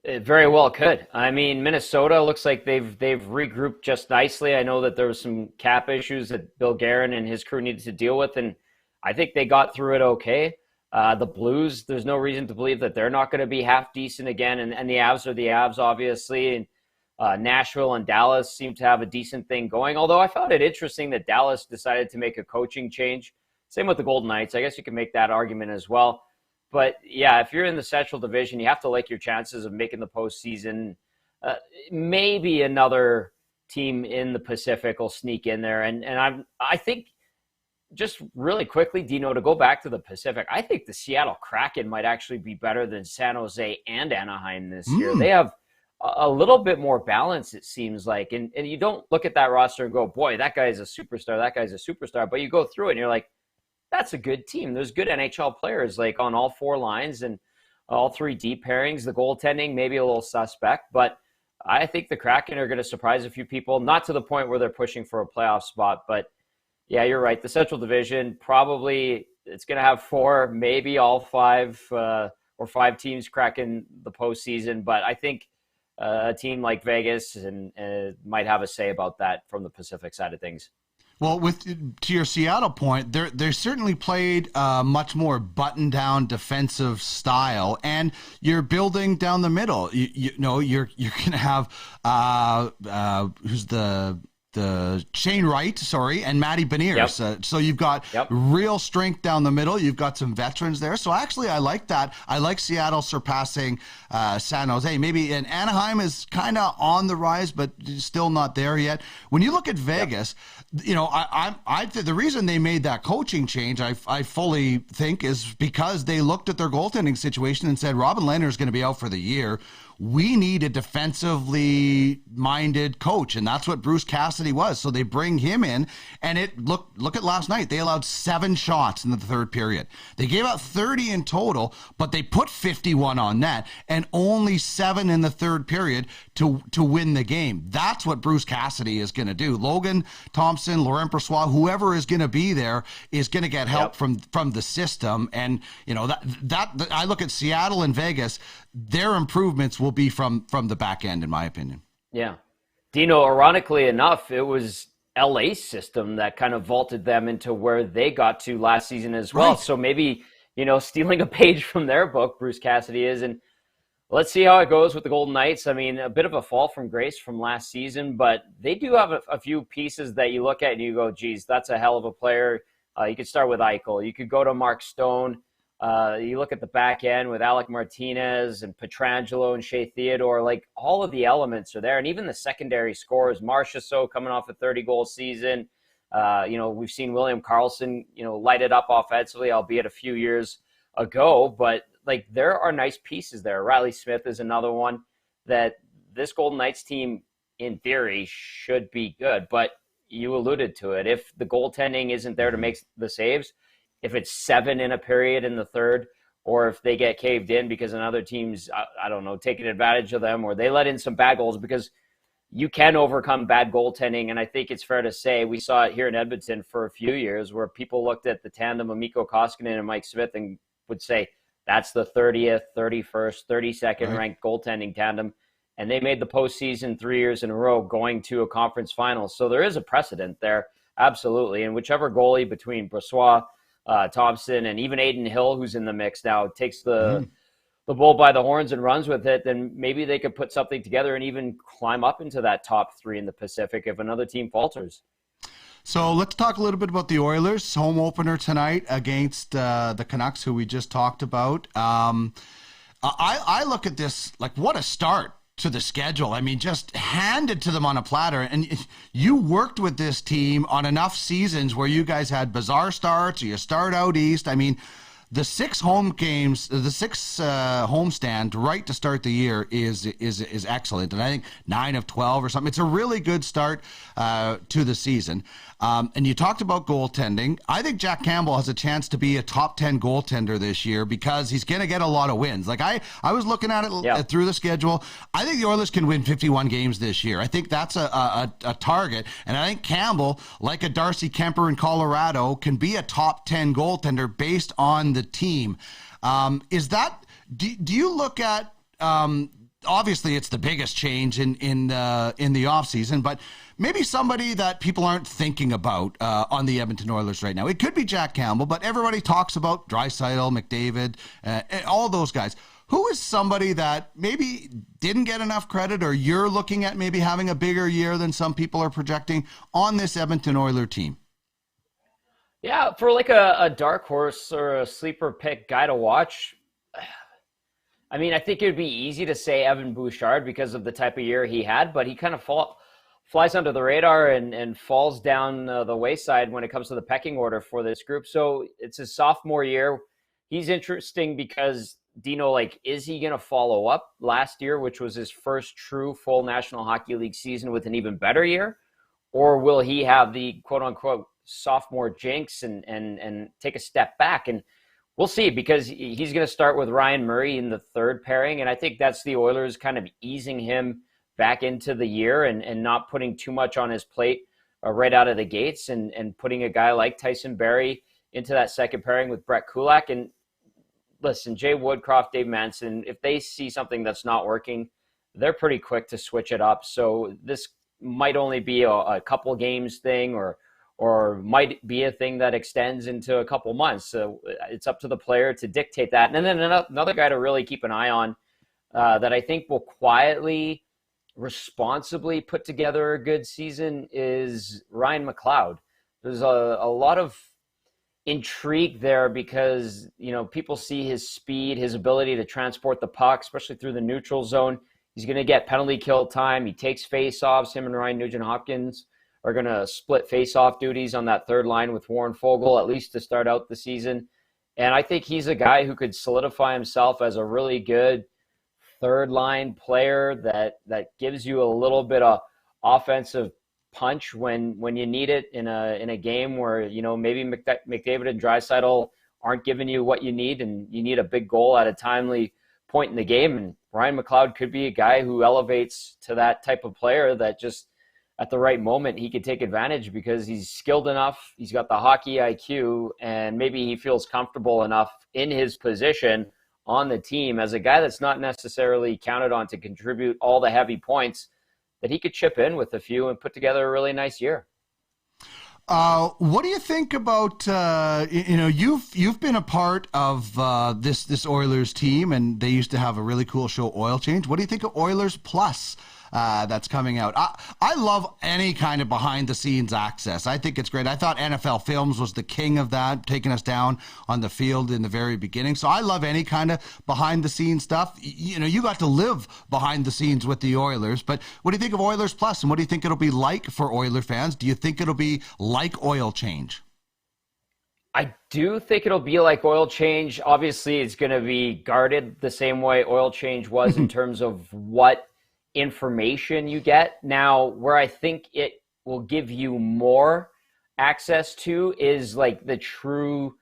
It very well could. I mean, Minnesota looks like they've regrouped just nicely. I know that there was some cap issues that Bill Guerin and his crew needed to deal with, and I think they got through it okay. The Blues, there's no reason to believe that they're not going to be half decent again, and the Avs are the Avs, obviously, and Nashville and Dallas seem to have a decent thing going, although I found it interesting that Dallas decided to make a coaching change. Same with the Golden Knights. I guess you can make that argument as well. But, yeah, if you're in the Central Division, you have to like your chances of making the postseason. Maybe another team in the Pacific will sneak in there. And I think, just really quickly, Dino, to go back to the Pacific, I think the Seattle Kraken might actually be better than San Jose and Anaheim this year. They have a little bit more balance, it seems like. And you don't look at that roster and go, boy, that guy's a superstar, that guy's a superstar. But you go through it and you're like, that's a good team. There's good NHL players on all 4 lines and all 3 deep pairings. The goaltending, maybe a little suspect, but I think the Kraken are going to surprise a few people, not to the point where they're pushing for a playoff spot. But yeah, you're right. The Central Division, probably it's going to have 4, maybe all 5 or 5 teams cracking the postseason. But I think a team like Vegas and might have a say about that from the Pacific side of things. Well, to your Seattle point, they certainly played much more button-down defensive style, and you're building down the middle. You're going to have who's the Shane Wright, and Matty Beniers. Yep. So you've got real strength down the middle. You've got some veterans there. So actually, I like that. I like Seattle surpassing San Jose. Maybe and Anaheim is kind of on the rise, but still not there yet. When you look at Vegas, the reason they made that coaching change, I fully think, is because they looked at their goaltending situation and said, Robin Lehner is going to be out for the year. We need a defensively minded coach, and that's what Bruce Cassidy was. So they bring him in, and look at last night. They allowed 7 shots in the third period. They gave out 30 in total, but they put 51 on net, and only 7 in the third period to win the game. That's what Bruce Cassidy is going to do. Logan Thompson, Laurent Brossoit, whoever is going to be there is going to get help from the system. And that I look at Seattle and Vegas. Their improvements will be from the back end, in my opinion. Yeah. Dino, ironically enough, it was LA's system that kind of vaulted them into where they got to last season as well. Right. So maybe, stealing a page from their book, Bruce Cassidy is. And let's see how it goes with the Golden Knights. I mean, a bit of a fall from grace from last season, but they do have a few pieces that you look at and you go, geez, that's a hell of a player. You could start with Eichel. You could go to Mark Stone. You look at the back end with Alec Martinez and Pietrangelo and Shea Theodore, all of the elements are there. And even the secondary scorers, Marchessault coming off a 30-goal season. We've seen William Karlsson, light it up offensively, albeit a few years ago. But, there are nice pieces there. Riley Smith is another one. that this Golden Knights team, in theory, should be good. But you alluded to it. If the goaltending isn't there to make the saves, if it's 7 in a period in the third, or if they get caved in because another team's, I don't know, taking advantage of them, or they let in some bad goals, because you can overcome bad goaltending. And I think it's fair to say we saw it here in Edmonton for a few years where people looked at the tandem of Mikko Koskinen and Mike Smith and would say that's the 30th, 31st, 32nd ranked goaltending tandem. And they made the postseason 3 years in a row going to a conference final. So there is a precedent there, absolutely. And whichever goalie between Brossoit, Thompson, and even Aiden Hill, who's in the mix now, takes the bull by the horns and runs with it, then maybe they could put something together and even climb up into that top 3 in the Pacific if another team falters. So let's talk a little bit about the Oilers. Home opener tonight against the Canucks, who we just talked about. I look at this like, what a start to the schedule. I mean, just handed to them on a platter. And you worked with this team on enough seasons where you guys had bizarre starts, or you start out east. I mean, the 6 home games, the 6 homestand right to start the year is excellent. And I think 9 of 12 or something. It's a really good start to the season. And you talked about goaltending. I think Jack Campbell has a chance to be a top 10 goaltender this year because he's going to get a lot of wins. Like I was looking at it through the schedule. I think the Oilers can win 51 games this year. I think that's a target. And I think Campbell, like a Darcy Kemper in Colorado, can be a top 10 goaltender based on the team. Do you look at, obviously it's the biggest change in the offseason, but maybe somebody that people aren't thinking about on the Edmonton Oilers right now. It could be Jack Campbell, but everybody talks about Draisaitl, McDavid, all those guys. Who is somebody that maybe didn't get enough credit, or you're looking at maybe having a bigger year than some people are projecting on this Edmonton Oilers team? Yeah, for like a dark horse or a sleeper pick guy to watch, I mean, I think it would be easy to say Evan Bouchard because of the type of year he had, but he kind of flies under the radar and falls down the wayside when it comes to the pecking order for this group. So it's his sophomore year. He's interesting because, Dino, like, is he going to follow up last year, which was his first true full National Hockey League season, with an even better year? Or will he have the quote-unquote sophomore jinx and take a step back? And we'll see, because he's going to start with Ryan Murray in the third pairing, and I think that's the Oilers kind of easing him back into the year and not putting too much on his plate right out of the gates, and putting a guy like Tyson Barrie into that second pairing with Brett Kulak. And listen, Jay Woodcroft, Dave Manson, if they see something that's not working, they're pretty quick to switch it up. So this might only be a couple games thing, or might be a thing that extends into a couple months. So it's up to the player to dictate that. And then another guy to really keep an eye on that I think will quietly, responsibly put together a good season is Ryan Mcleod. There's a lot of intrigue there because, you know, people see his speed, his ability to transport the puck, especially through the neutral zone. He's going to get penalty kill time. He takes face-offs. Him and Ryan Nugent-Hopkins are going to split face-off duties on that third line with Warren Fogle, at least to start out the season. And I think he's a guy who could solidify himself as a really good third-line player that gives you a little bit of offensive punch when you need it in a game where, you know, maybe McDavid and Draisaitl aren't giving you what you need, and you need a big goal at a timely point in the game. And Ryan Mcleod could be a guy who elevates to that type of player that just at the right moment he could take advantage, because he's skilled enough, he's got the hockey IQ, and maybe he feels comfortable enough in his position on the team as a guy that's not necessarily counted on to contribute all the heavy points, that he could chip in with a few and put together a really nice year. What do you think about, you've been a part of this Oilers team, and they used to have a really cool show, Oil Change. What do you think of Oilers Plus that's coming out? I love any kind of behind-the-scenes access. I think it's great. I thought NFL Films was the king of that, taking us down on the field in the very beginning. So I love any kind of behind-the-scenes stuff. You know, you got to live behind the scenes with the Oilers. But what do you think of Oilers Plus, and what do you think it'll be like for Oiler fans? Do you think it'll be like Oil Change? I do think it'll be like Oil Change. Obviously, it's going to be guarded the same way Oil Change was in terms of what information you get. Now, where I think it will give you more access to is like the true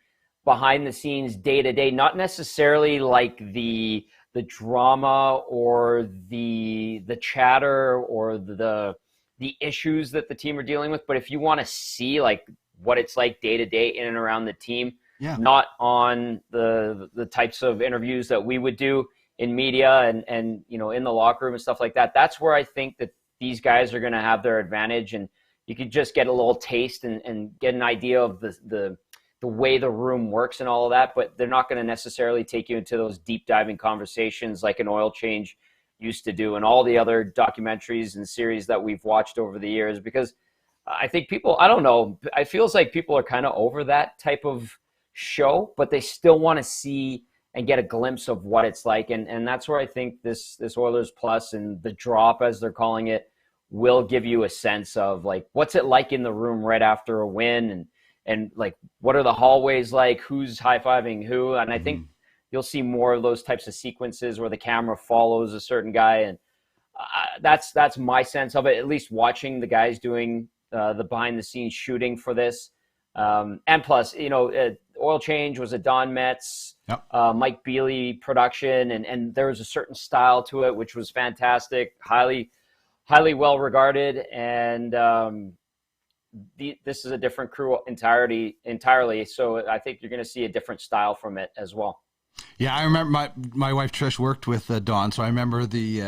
behind the scenes day-to-day, not necessarily like the drama or the chatter or the issues that the team are dealing with. But if you want to see like what it's like day-to-day in and around the team, not on the types of interviews that we would do in media and in the locker room and stuff like that, that's where I think that these guys are going to have their advantage. And you could just get a little taste and get an idea of the way the room works and all of that, but they're not going to necessarily take you into those deep diving conversations like an Oil Change used to do and all the other documentaries and series that we've watched over the years, because I think people, I don't know, it feels like people are kind of over that type of show, but they still want to see and get a glimpse of what it's like. And that's where I think this Oilers Plus and the drop, as they're calling it, will give you a sense of like, what's it like in the room right after a win, and like, what are the hallways like, who's high-fiving who. And I think you'll see more of those types of sequences where the camera follows a certain guy. And that's my sense of it, at least watching the guys doing the behind-the-scenes shooting for this. And plus, Oil Change was a Don Metz, Mike Bealey production, and there was a certain style to it, which was fantastic, highly well regarded. And this is a different crew entirely. So I think you're going to see a different style from it as well. Yeah, I remember my wife Trish worked with Dawn, so I remember the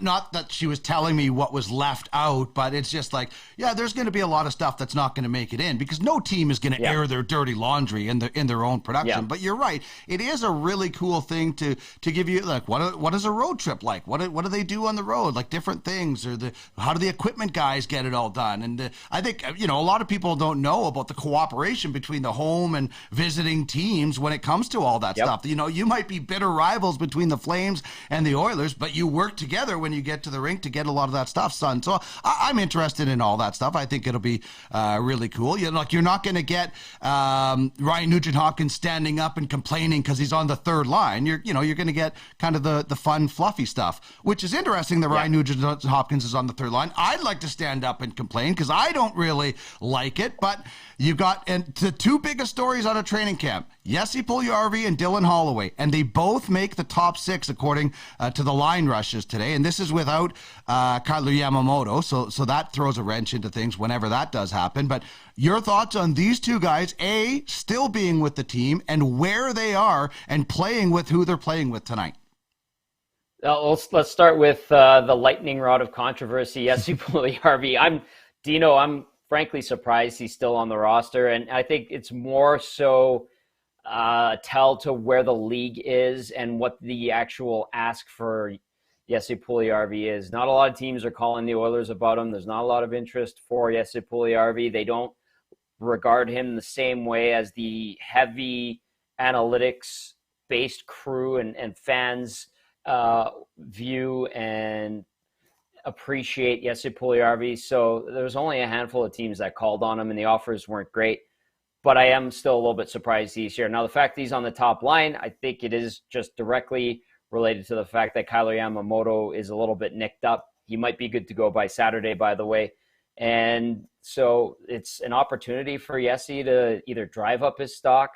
not that she was telling me what was left out, but it's just like, yeah, there's going to be a lot of stuff that's not going to make it in because no team is going to air their dirty laundry in their own production. Yeah. But you're right, it is a really cool thing to give you like what is a road trip like? What do they do on the road? Like different things, or how do the equipment guys get it all done? And I think a lot of people don't know about the cooperation between the home and visiting teams when it comes to all that stuff. You might be bitter rivals between the Flames and the Oilers, but you work together when you get to the rink to get a lot of that stuff done. So I'm interested in all that stuff. I think it'll be really cool. You're not going to get Ryan Nugent-Hopkins standing up and complaining because he's on the third line. You're going to get kind of the fun, fluffy stuff, which is interesting that Ryan Nugent-Hopkins is on the third line. I'd like to stand up and complain because I don't really like it, but you got the two biggest stories out of training camp, Jesse Puljujarvi and Dylan Holloway, and they both make the top 6 according to the line rushes today. And this is without Kyler Yamamoto, so that throws a wrench into things whenever that does happen. But your thoughts on these two guys, A, still being with the team, and where they are and playing with who they're playing with tonight? Let's start with the lightning rod of controversy, Jesse Puljujarvi. I'm frankly surprised he's still on the roster, and I think it's more so tell to where the league is and what the actual ask for Jesse Puljujarvi is. Not a lot of teams are calling the Oilers about him. There's not a lot of interest for Jesse Puljujarvi. They don't regard him the same way as the heavy analytics-based crew and fans view and appreciate Jesse Puljujarvi. So there's only a handful of teams that called on him, and the offers weren't great. But I am still a little bit surprised he's here. Now, the fact that he's on the top line, I think it is just directly related to the fact that Kyler Yamamoto is a little bit nicked up. He might be good to go by Saturday, by the way. And so it's an opportunity for Jesse to either drive up his stock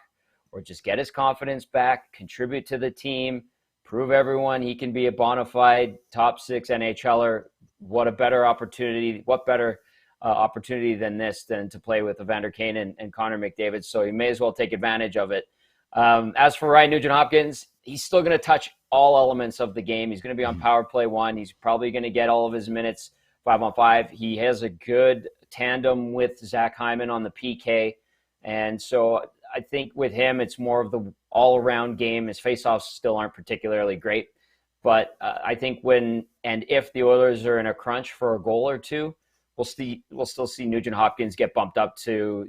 or just get his confidence back, contribute to the team, prove everyone he can be a bona fide top 6 NHLer. What a better opportunity. What better opportunity than this than to play with Evander Kane and Connor McDavid. So he may as well take advantage of it. As for Ryan Nugent-Hopkins, he's still going to touch all elements of the game. He's going to be on power play 1. He's probably going to get all of his minutes 5-on-5. He has a good tandem with Zach Hyman on the PK. And so I think with him, it's more of the all-around game. His faceoffs still aren't particularly great. But I think when and if the Oilers are in a crunch for a goal or two, we'll still see Nugent-Hopkins get bumped up to,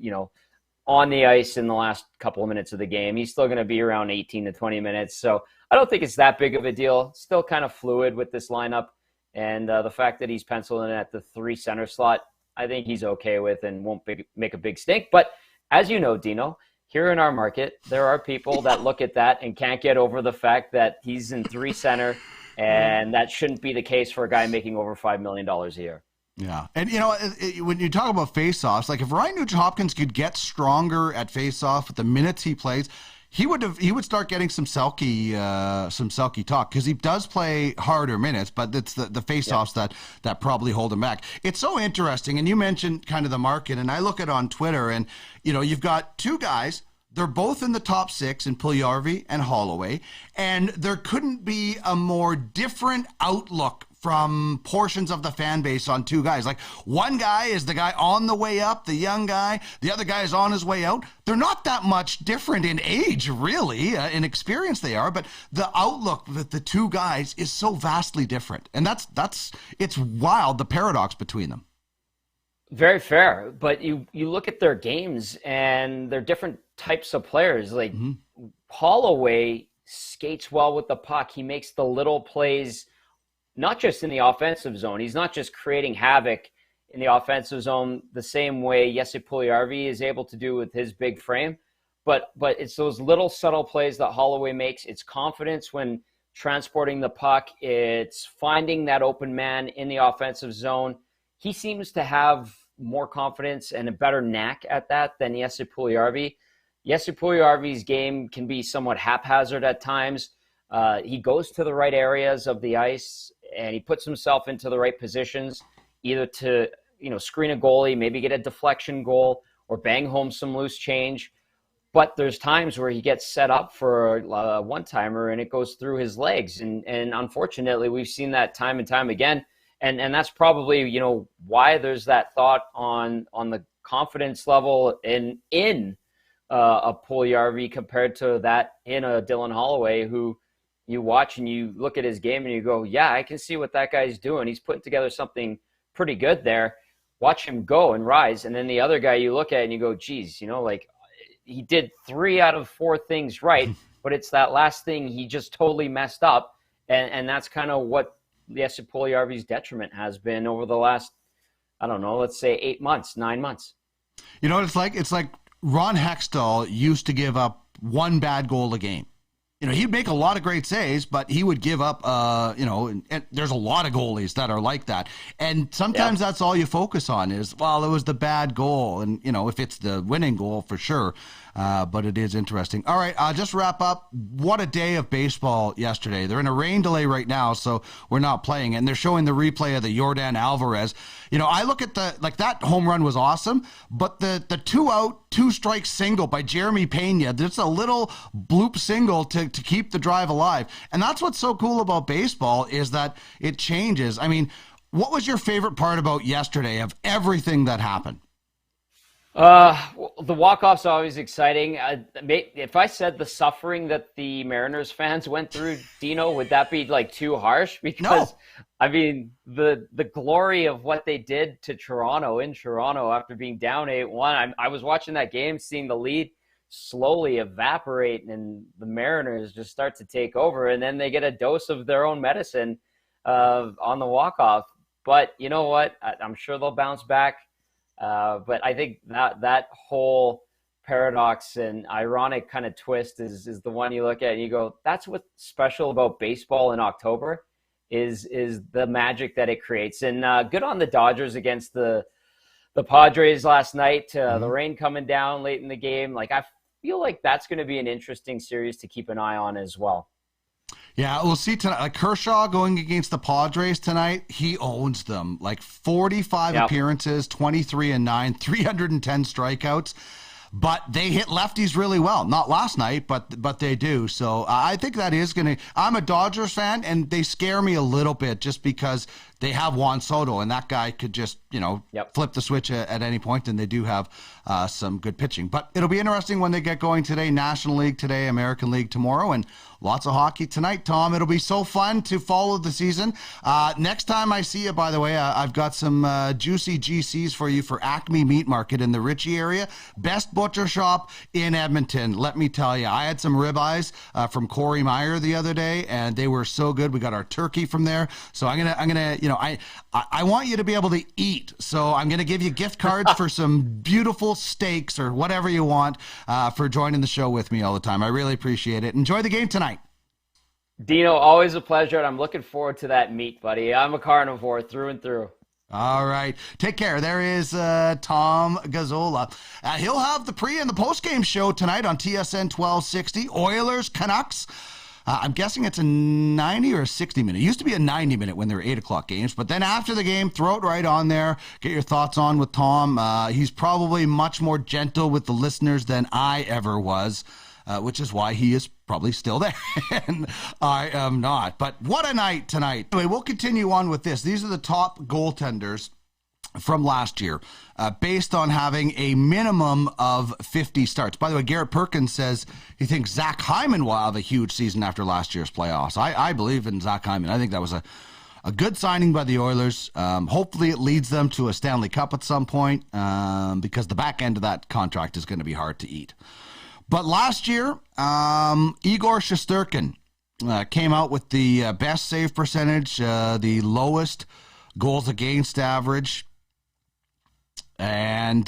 on the ice in the last couple of minutes of the game. He's still going to be around 18 to 20 minutes. So I don't think it's that big of a deal. Still kind of fluid with this lineup. And the fact that he's penciled in at the 3 center slot, I think he's okay with and won't make a big stink. But as you know, Dino, here in our market, there are people that look at that and can't get over the fact that he's in 3 center And that shouldn't be the case for a guy making over $5 million a year. Yeah. And, when you talk about face-offs, like if Ryan Nugent-Hopkins could get stronger at face-off with the minutes he plays, he would start getting some Selke talk, because he does play harder minutes, but it's the face-offs that probably hold him back. It's so interesting, and you mentioned kind of the market, and I look at it on Twitter, and you've got two guys. They're both in the top 6 in Puljujarvi and Holloway, and there couldn't be a more different outlook from portions of the fan base on two guys. Like, one guy is the guy on the way up, the young guy. The other guy is on his way out. They're not that much different in age, really. In experience they are, but the outlook with the two guys is so vastly different. And it's wild, the paradox between them. Very fair. But you look at their games, and they're different types of players. Like, Holloway skates well with the puck. He makes the little plays, not just in the offensive zone. He's not just creating havoc in the offensive zone the same way Jesse Puljujarvi is able to do with his big frame. But it's those little subtle plays that Holloway makes. It's confidence when transporting the puck. It's finding that open man in the offensive zone. He seems to have more confidence and a better knack at that than Jesse Puljujarvi. Jesse Puljujarvi's game can be somewhat haphazard at times. He goes to the right areas of the ice, and he puts himself into the right positions, either to screen a goalie, maybe get a deflection goal, or bang home some loose change. But there's times where he gets set up for a one-timer, and it goes through his legs. And unfortunately, we've seen that time and time again. And that's probably why there's that thought on the confidence level in a Puljujarvi compared to that in a Dylan Holloway, who you watch and you look at his game and you go, yeah, I can see what that guy's doing. He's putting together something pretty good there. Watch him go and rise. And then the other guy you look at and you go, geez, like he did 3 out of 4 things right, but it's that last thing he just totally messed up. And that's kind of what Jesse Puljujarvi's detriment has been over the last, I don't know, let's say 8 months, 9 months. You know what it's like? It's like Ron Hextall used to give up 1 bad goal a game. He'd make a lot of great saves, but he would give up, and there's a lot of goalies that are like that. And sometimes that's all you focus on is, well, it was the bad goal. And, if it's the winning goal, for sure. But it is interesting. All right, just wrap up. What a day of baseball yesterday. They're in a rain delay right now, so we're not playing. And they're showing the replay of the Yordan Alvarez. I look at that home run was awesome, but the 2-out, 2-strike single by Jeremy Pena, there's a little bloop single to keep the drive alive. And that's what's so cool about baseball is that it changes. I mean, what was your favorite part about yesterday of everything that happened? The walk-off's always exciting. If I said the suffering that the Mariners fans went through, Dino, would that be too harsh? Because, no. I mean, the glory of what they did to Toronto in Toronto after being down 8-1. I was watching that game, seeing the lead slowly evaporate, and the Mariners just start to take over, and then they get a dose of their own medicine on the walk-off. But you know what? I'm sure they'll bounce back. But I think that whole paradox and ironic kind of twist is the one you look at and you go, that's what's special about baseball in October is the magic that it creates. And good on the Dodgers against the Padres last night. The rain coming down late in the game. I feel like that's going to be an interesting series to keep an eye on as well. Yeah, we'll see tonight. Kershaw going against the Padres tonight, he owns them. 45 appearances, 23-9, 310 strikeouts. But they hit lefties really well. Not last night, but they do. So I think that is going to – I'm a Dodgers fan, and they scare me a little bit just because they have Juan Soto, and that guy could just, flip the switch at any point, and they do have some good pitching. But it'll be interesting when they get going today. National League today, American League tomorrow, and lots of hockey tonight, Tom. It'll be so fun to follow the season. Next time I see you, by the way, I've got some juicy GCs for you for Acme Meat Market in the Ritchie area. Best butcher shop in Edmonton. Let me tell you, I had some ribeyes from Corey Meyer the other day, and they were so good. We got our turkey from there. So I'm gonna, I want you to be able to eat. So I'm gonna give you gift cards for some beautiful steaks or whatever you want for joining the show with me all the time. I really appreciate it. Enjoy the game tonight. Dino, always a pleasure, and I'm looking forward to that meet, buddy. I'm a carnivore through and through. All right. Take care. There is Tom Gazzola. He'll have the pre- and the post-game show tonight on TSN 1260. Oilers, Canucks. I'm guessing it's a 90 or a 60-minute. It used to be a 90-minute when they were 8 o'clock games. But then after the game, throw it right on there. Get your thoughts on with Tom. He's probably much more gentle with the listeners than I ever was, which is why he is probably still there. And I am not. But what a night tonight. Anyway, we'll continue on with this. These are the top goaltenders from last year, based on having a minimum of 50 starts. By the way, Garrett Perkins says he thinks Zach Hyman will have a huge season after last year's playoffs. I believe in Zach Hyman. I think that was a good signing by the Oilers. Hopefully it leads them to a Stanley Cup at some point, because the back end of that contract is going to be hard to eat. But last year, Igor Shesterkin came out with the best save percentage, the lowest goals against average, and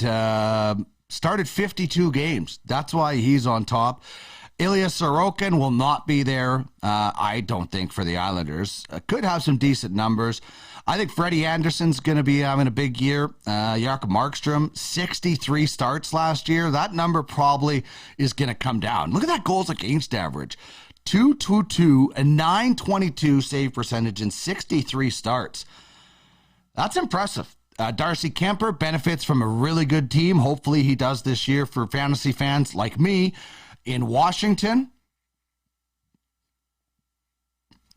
started 52 games. That's why he's on top. Ilya Sorokin will not be there, I don't think, for the Islanders. Could have some decent numbers. I think Freddie Anderson's going to be having a big year. Jakob Markstrom, 63 starts last year. That number probably is going to come down. Look at that goals against average. 222, a 922 save percentage in 63 starts. That's impressive. Darcy Kemper benefits from a really good team. Hopefully he does this year for fantasy fans like me in Washington.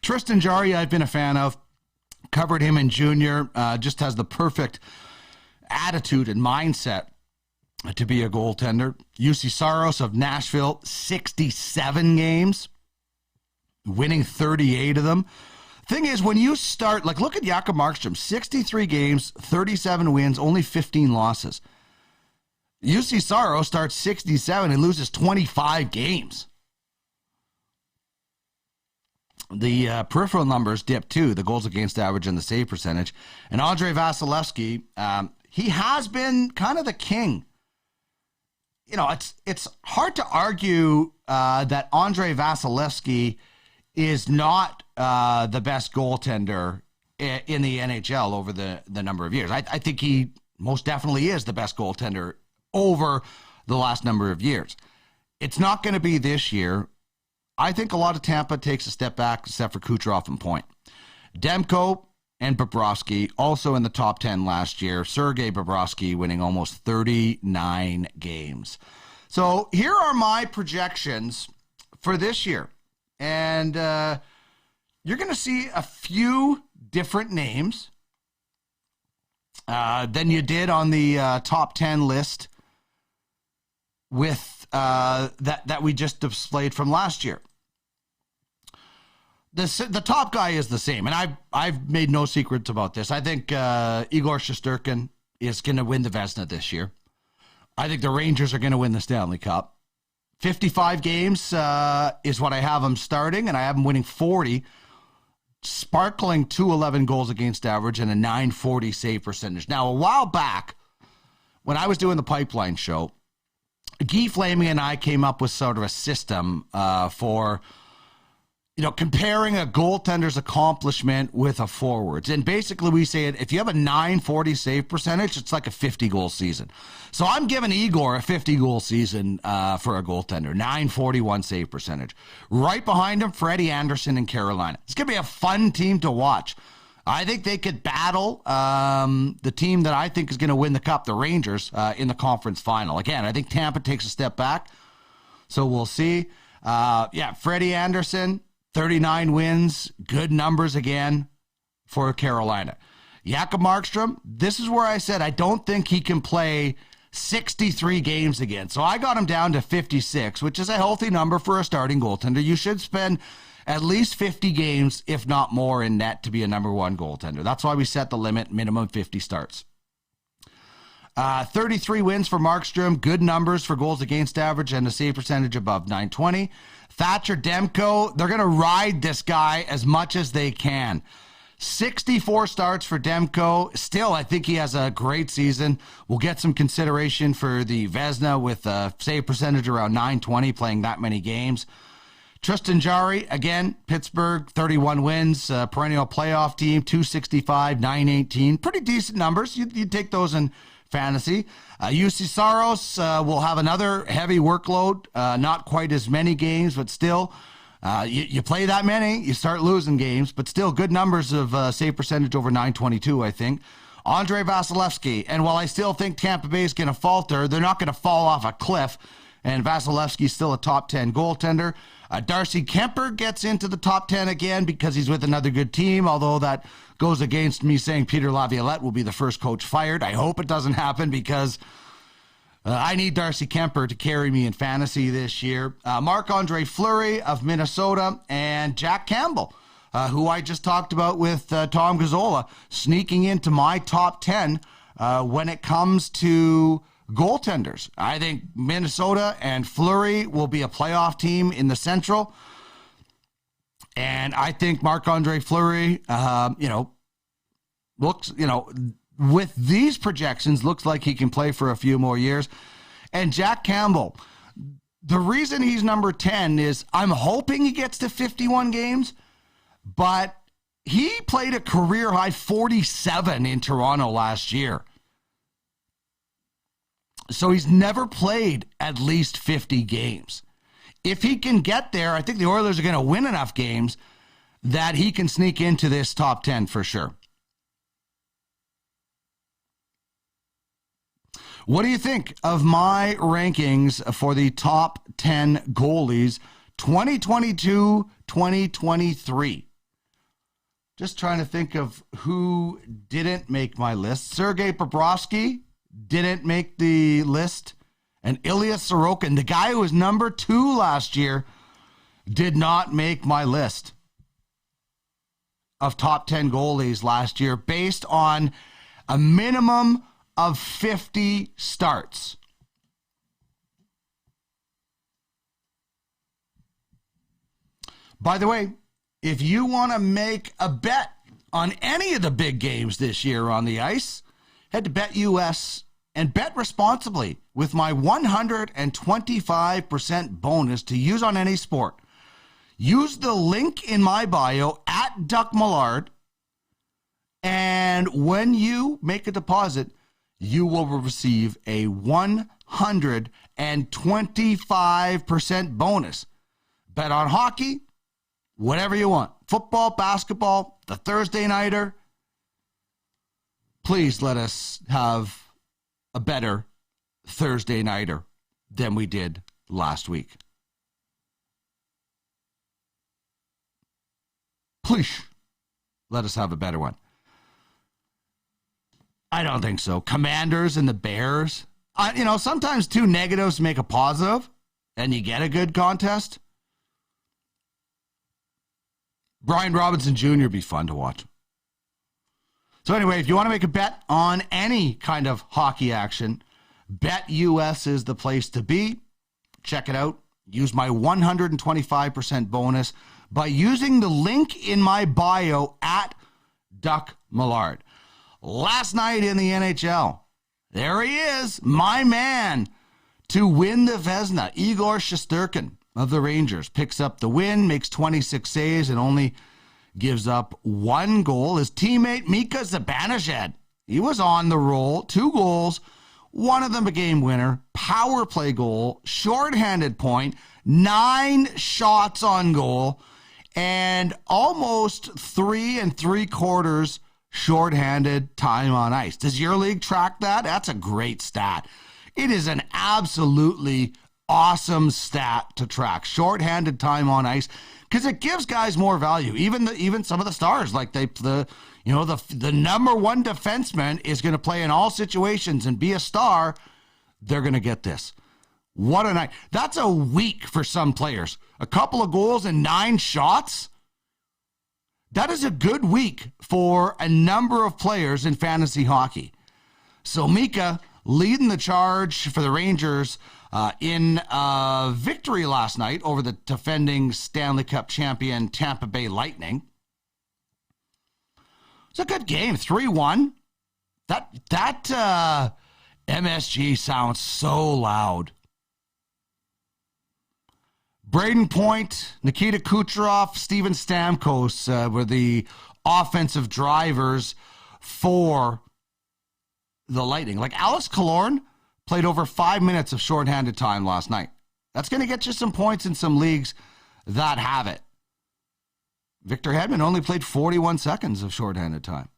Tristan Jarry, I've been a fan of. Covered him in junior. Just has the perfect attitude and mindset to be a goaltender. UC Saros of Nashville, 67 games, winning 38 of them. Thing is, when you start, like, look at Jakob Markstrom, 63 games, 37 wins, only 15 losses. UC Saros starts 67 and loses 25 games. The peripheral numbers dip too, the goals against average and the save percentage. And Andrei Vasilevski, he has been kind of the king. You know, it's hard to argue that Andrei Vasilevski is not the best goaltender in the NHL over the number of years. I think he most definitely is the best goaltender over the last number of years. It's not going to be this year. I think a lot of Tampa takes a step back, except for Kucherov and Point. Demko and Bobrovsky also in the top 10 last year. Sergei Bobrovsky winning almost 39 games. So here are my projections for this year. And you're going to see a few different names than you did on the top 10 list with that we just displayed from last year. The top guy is the same, and I've made no secrets about this. I think Igor Shesterkin is going to win the Vezina this year. I think the Rangers are going to win the Stanley Cup. 55 games is what I have them starting, and I have them winning 40, sparkling 211 goals against average and a 940 save percentage. Now, a while back, when I was doing the Pipeline show, Guy Flaming and I came up with sort of a system for, you know, comparing a goaltender's accomplishment with a forward's. And basically we say if you have a 940 save percentage, it's like a 50-goal season. So I'm giving Igor a 50-goal season for a goaltender, 941 save percentage. Right behind him, Freddie Anderson in Carolina. It's going to be a fun team to watch. I think they could battle the team that I think is going to win the Cup, the Rangers, in the conference final. Again, I think Tampa takes a step back, so we'll see. Freddie Anderson, 39 wins, good numbers again for Carolina. Jakob Markstrom, this is where I said I don't think he can play 63 games again. So I got him down to 56, which is a healthy number for a starting goaltender. You should spend at least 50 games, if not more, in net to be a number one goaltender. That's why we set the limit, minimum 50 starts. 33 wins for Markstrom, good numbers for goals against average and a save percentage above 920. Thatcher Demko, they're going to ride this guy as much as they can. 64 starts for Demko. Still, I think he has a great season. We'll get some consideration for the Vezina with a save percentage around 920, playing that many games. Tristan Jarry, again, Pittsburgh, 31 wins, perennial playoff team, 265, 918. Pretty decent numbers. You'd take those in fantasy. UC Saros will have another heavy workload. Not quite as many games, but still, you play that many, you start losing games, but still good numbers of save percentage over 922, I think. Andre Vasilevski, and while I still think Tampa Bay is going to falter, they're not going to fall off a cliff, and Vasilevski's still a top 10 goaltender. Darcy Kemper gets into the top 10 again because he's with another good team, although that goes against me saying Peter Laviolette will be the first coach fired. I hope it doesn't happen because I need Darcy Kemper to carry me in fantasy this year. Marc-Andre Fleury of Minnesota and Jack Campbell, who I just talked about with Tom Gazzola, sneaking into my top 10 when it comes to goaltenders. I think Minnesota and Fleury will be a playoff team in the Central. And I think Marc-Andre Fleury, looks, with these projections, looks like he can play for a few more years. And Jack Campbell, the reason he's number 10 is I'm hoping he gets to 51 games, but he played a career high 47 in Toronto last year. So he's never played at least 50 games. If he can get there, I think the Oilers are going to win enough games that he can sneak into this top 10 for sure. What do you think of my rankings for the top 10 goalies 2022-2023? Just trying to think of who didn't make my list. Sergei Bobrovsky didn't make the list. And Ilya Sorokin, the guy who was number 2 last year, did not make my list of top 10 goalies last year based on a minimum of 50 starts. By the way, if you want to make a bet on any of the big games this year on the ice, head to BetUS and bet responsibly with my 125% bonus to use on any sport. Use the link in my bio at Duck Mcleod, and when you make a deposit, you will receive a 125% bonus. Bet on hockey, whatever you want. Football, basketball, the Thursday nighter. Please let us have a better Thursday nighter than we did last week. Please let us have a better one. I don't think so. Commanders and the Bears. Sometimes two negatives make a positive and you get a good contest. Brian Robinson Jr. would be fun to watch. So anyway, if you want to make a bet on any kind of hockey action, BetUS is the place to be. Check it out. Use my 125% bonus by using the link in my bio at Duck Mcleod. Last night in the NHL, there he is, my man, to win the Vezina. Igor Shesterkin of the Rangers picks up the win, makes 26 saves, and only gives up 1 goal. His teammate Mika Zibanejad, he was on the roll, 2 goals, one of them a game winner, power play goal, shorthanded point, 9 shots on goal, and almost 3 3/4 shorthanded time on ice. Does your league track that? That's a great stat. It is an absolutely awesome stat to track. Shorthanded time on ice, because it gives guys more value. Even some of the stars, like the number 1 defenseman is going to play in all situations and be a star. They're going to get this. What a night. That's a week for some players. A couple of goals and 9 shots. That is a good week for a number of players in fantasy hockey. So Mika leading the charge for the Rangers in a victory last night over the defending Stanley Cup champion Tampa Bay Lightning. It's a good game, 3-1. That MSG sounds so loud. Braden Point, Nikita Kucherov, Steven Stamkos were the offensive drivers for the Lightning. Like Alex Killorn played over 5 minutes of shorthanded time last night. That's going to get you some points in some leagues that have it. Victor Hedman only played 41 seconds of shorthanded time.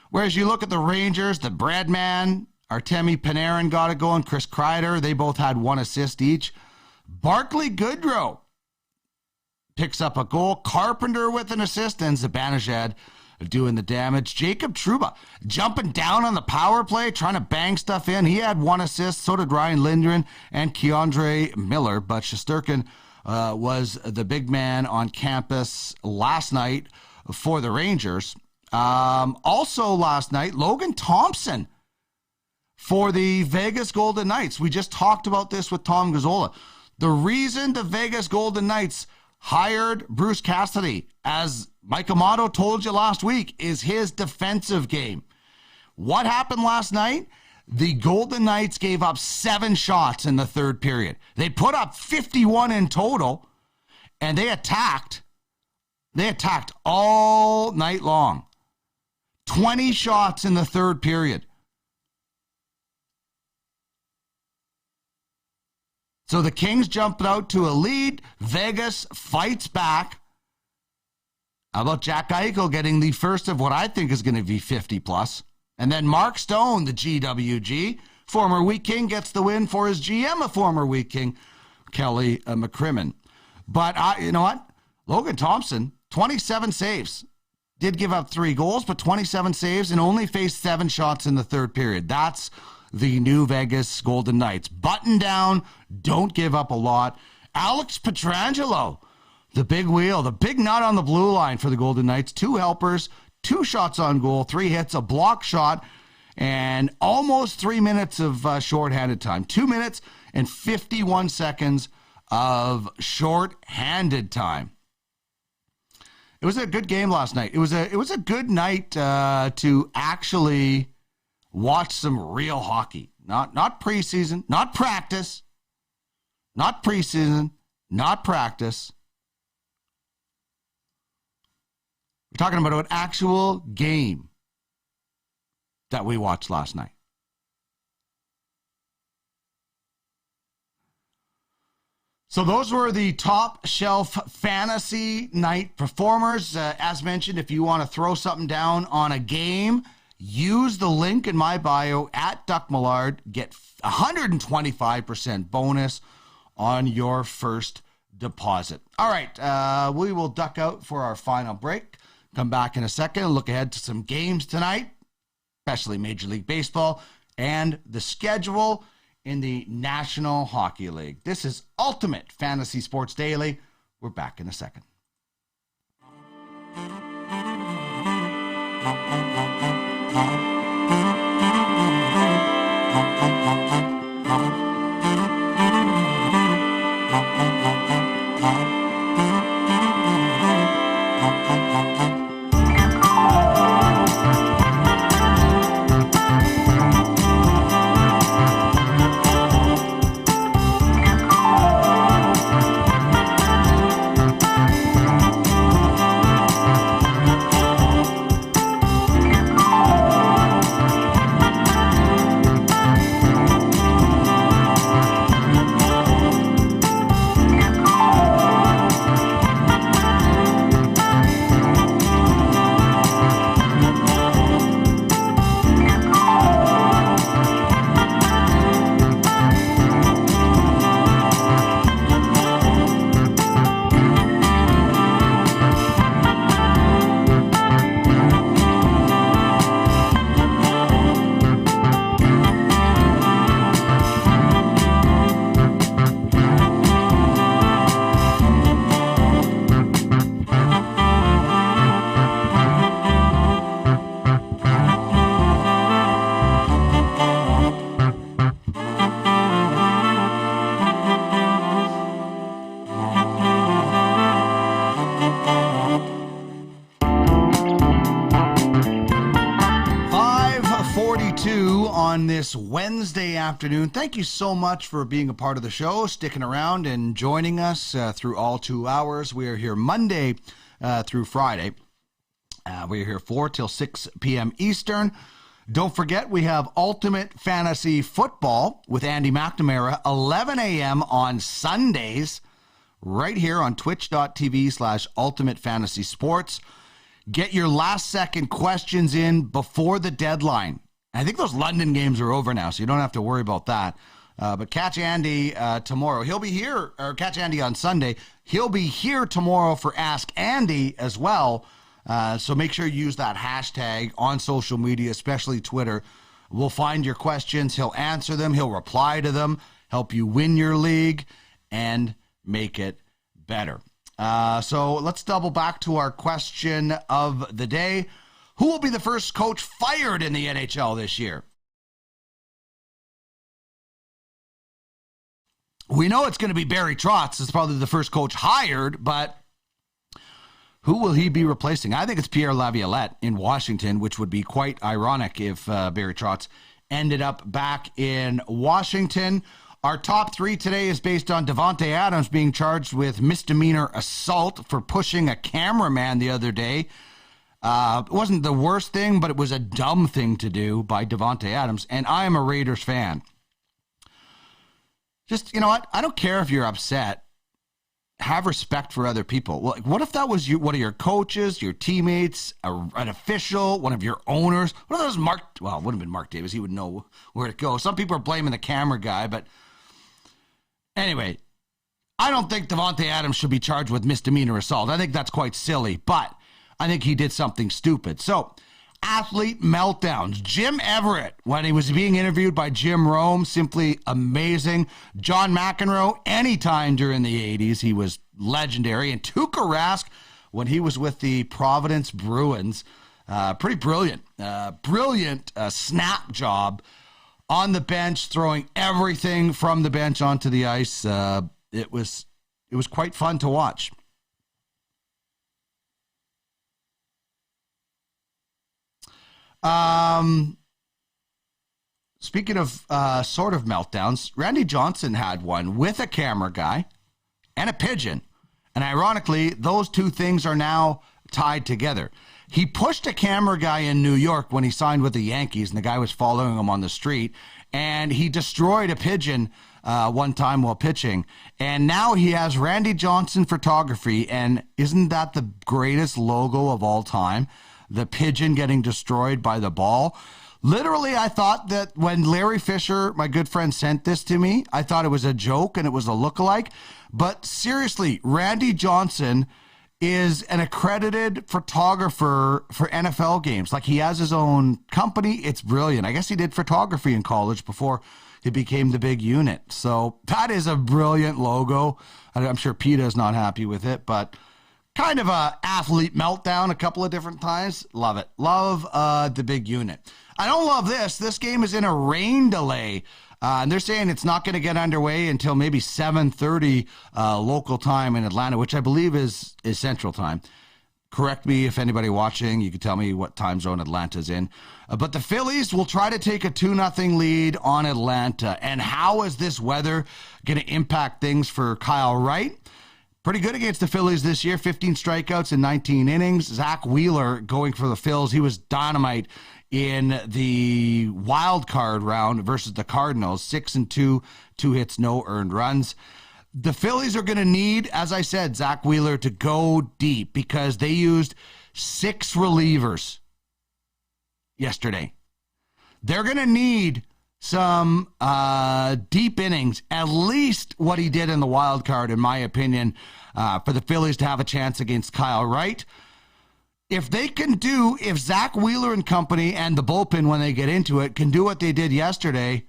Whereas you look at the Rangers, the Breadman, Artemi Panarin got it going, Chris Kreider, they both had 1 assist each. Barclay Goodrow picks up a goal. Carpenter with an assist, and Zibanejad doing the damage. Jacob Trouba jumping down on the power play, trying to bang stuff in. He had 1 assist. So did Ryan Lindgren and Keandre Miller. But Shesterkin was the big man on campus last night for the Rangers. Also last night, Logan Thompson for the Vegas Golden Knights. We just talked about this with Tom Gazzola. The reason the Vegas Golden Knights hired Bruce Cassidy, as Mike Amato told you last week, is his defensive game. What happened last night? The Golden Knights gave up 7 shots in the third period. They put up 51 in total, and they attacked. They attacked all night long. 20 shots in the third period. So the Kings jumped out to a lead. Vegas fights back. How about Jack Eichel getting the first of what I think is going to be 50+? And then Mark Stone, the GWG, former Wheat King, gets the win for his GM, a former Wheat King, Kelly McCrimmon. But you know what? Logan Thompson, 27 saves. Did give up 3 goals, but 27 saves and only faced 7 shots in the third period. That's the new Vegas Golden Knights. Button down, don't give up a lot. Alex Pietrangelo, the big wheel, the big nut on the blue line for the Golden Knights. 2 helpers, 2 shots on goal, 3 hits, a block shot, and almost 3 minutes of shorthanded time. 2 minutes and 51 seconds of shorthanded time. It was a good game last night. It was a good night to actually watch some real hockey. Not preseason, not practice. Not preseason, not practice. We're talking about an actual game that we watched last night. So those were the top shelf fantasy night performers. As mentioned, if you want to throw something down on a game, use the link in my bio at Duck Millard. Get 125% bonus on your first deposit. All right, we will duck out for our final break. Come back in a second and look ahead to some games tonight, especially Major League Baseball, and the schedule in the National Hockey League. This is Ultimate Fantasy Sports Daily. We're back in a second. on this Wednesday afternoon. Thank you so much for being a part of the show, sticking around and joining us through all 2 hours. We are here Monday through Friday. We're here 4 till 6 p.m. Eastern. Don't forget, we have Ultimate Fantasy Football with Andy McNamara, 11 a.m. on Sundays, right here on twitch.tv/Ultimate Fantasy Sports. Get your last-second questions in before the deadline. I think those London games are over now, so you don't have to worry about that. But catch Andy tomorrow. He'll be here, or catch Andy on Sunday. He'll be here tomorrow for Ask Andy as well. So make sure you use that hashtag on social media, especially Twitter. We'll find your questions. He'll answer them. He'll reply to them, help you win your league, and make it better. So let's double back to our question of the day. Who will be the first coach fired in the NHL this year? We know it's going to be Barry Trotz. It's probably the first coach hired, but who will he be replacing? I think it's Pierre Laviolette in Washington, which would be quite ironic if Barry Trotz ended up back in Washington. Our top 3 today is based on Devonte Adams being charged with misdemeanor assault for pushing a cameraman the other day. It wasn't the worst thing, but it was a dumb thing to do by Devonte Adams, and I am a Raiders fan. Just, you know what? I don't care if you're upset. Have respect for other people. Well, what if that was you, one of your coaches, your teammates, an official, one of your owners? What if that was Mark? Well, it would have been Mark Davis. He would know where to go. Some people are blaming the camera guy, but anyway, I don't think Devonte Adams should be charged with misdemeanor assault. I think that's quite silly, but I think he did something stupid. So, Athlete Meltdowns. Jim Everett, when he was being interviewed by Jim Rome, simply amazing. John McEnroe, anytime during the 80s, he was legendary. And Tuukka Rask, when he was with the Providence Bruins, pretty brilliant. Brilliant snap job on the bench, throwing everything from the bench onto the ice. It was quite fun to watch. Speaking of sort of meltdowns, Randy Johnson had one with a camera guy and a pigeon. And ironically, those two things are now tied together. He pushed a camera guy in New York when he signed with the Yankees, and the guy was following him on the street. And he destroyed a pigeon one time while pitching. And now he has Randy Johnson Photography. And isn't that the greatest logo of all time? The pigeon getting destroyed by the ball. Literally, I thought that when Larry Fisher, my good friend, sent this to me, I thought it was a joke and it was a lookalike. But seriously, Randy Johnson is an accredited photographer for NFL games. Like, he has his own company. It's brilliant. I guess he did photography in college before he became the big unit. So that is a brilliant logo. I'm sure PETA is not happy with it, but kind of a athlete meltdown a couple of different times. Love it. Love the big unit. I don't love this. This game is in a rain delay. And they're saying it's not going to get underway until maybe 7:30 local time in Atlanta, which I believe is Central Time. Correct me if anybody watching. You can tell me what time zone Atlanta's in. But the Phillies will try to take a 2-0 lead on Atlanta. And how is this weather going to impact things for Kyle Wright? Pretty good against the Phillies this year. 15 strikeouts in 19 innings. Zach Wheeler going for the Phils. He was dynamite in the wild card round versus the Cardinals. 6-2, 2 hits, no earned runs. The Phillies are going to need, as I said, Zach Wheeler to go deep because they used 6 relievers yesterday. They're going to need some deep innings, at least what he did in the wild card, in my opinion, for the Phillies to have a chance against Kyle Wright. If Zach Wheeler and company and the bullpen, when they get into it, can do what they did yesterday,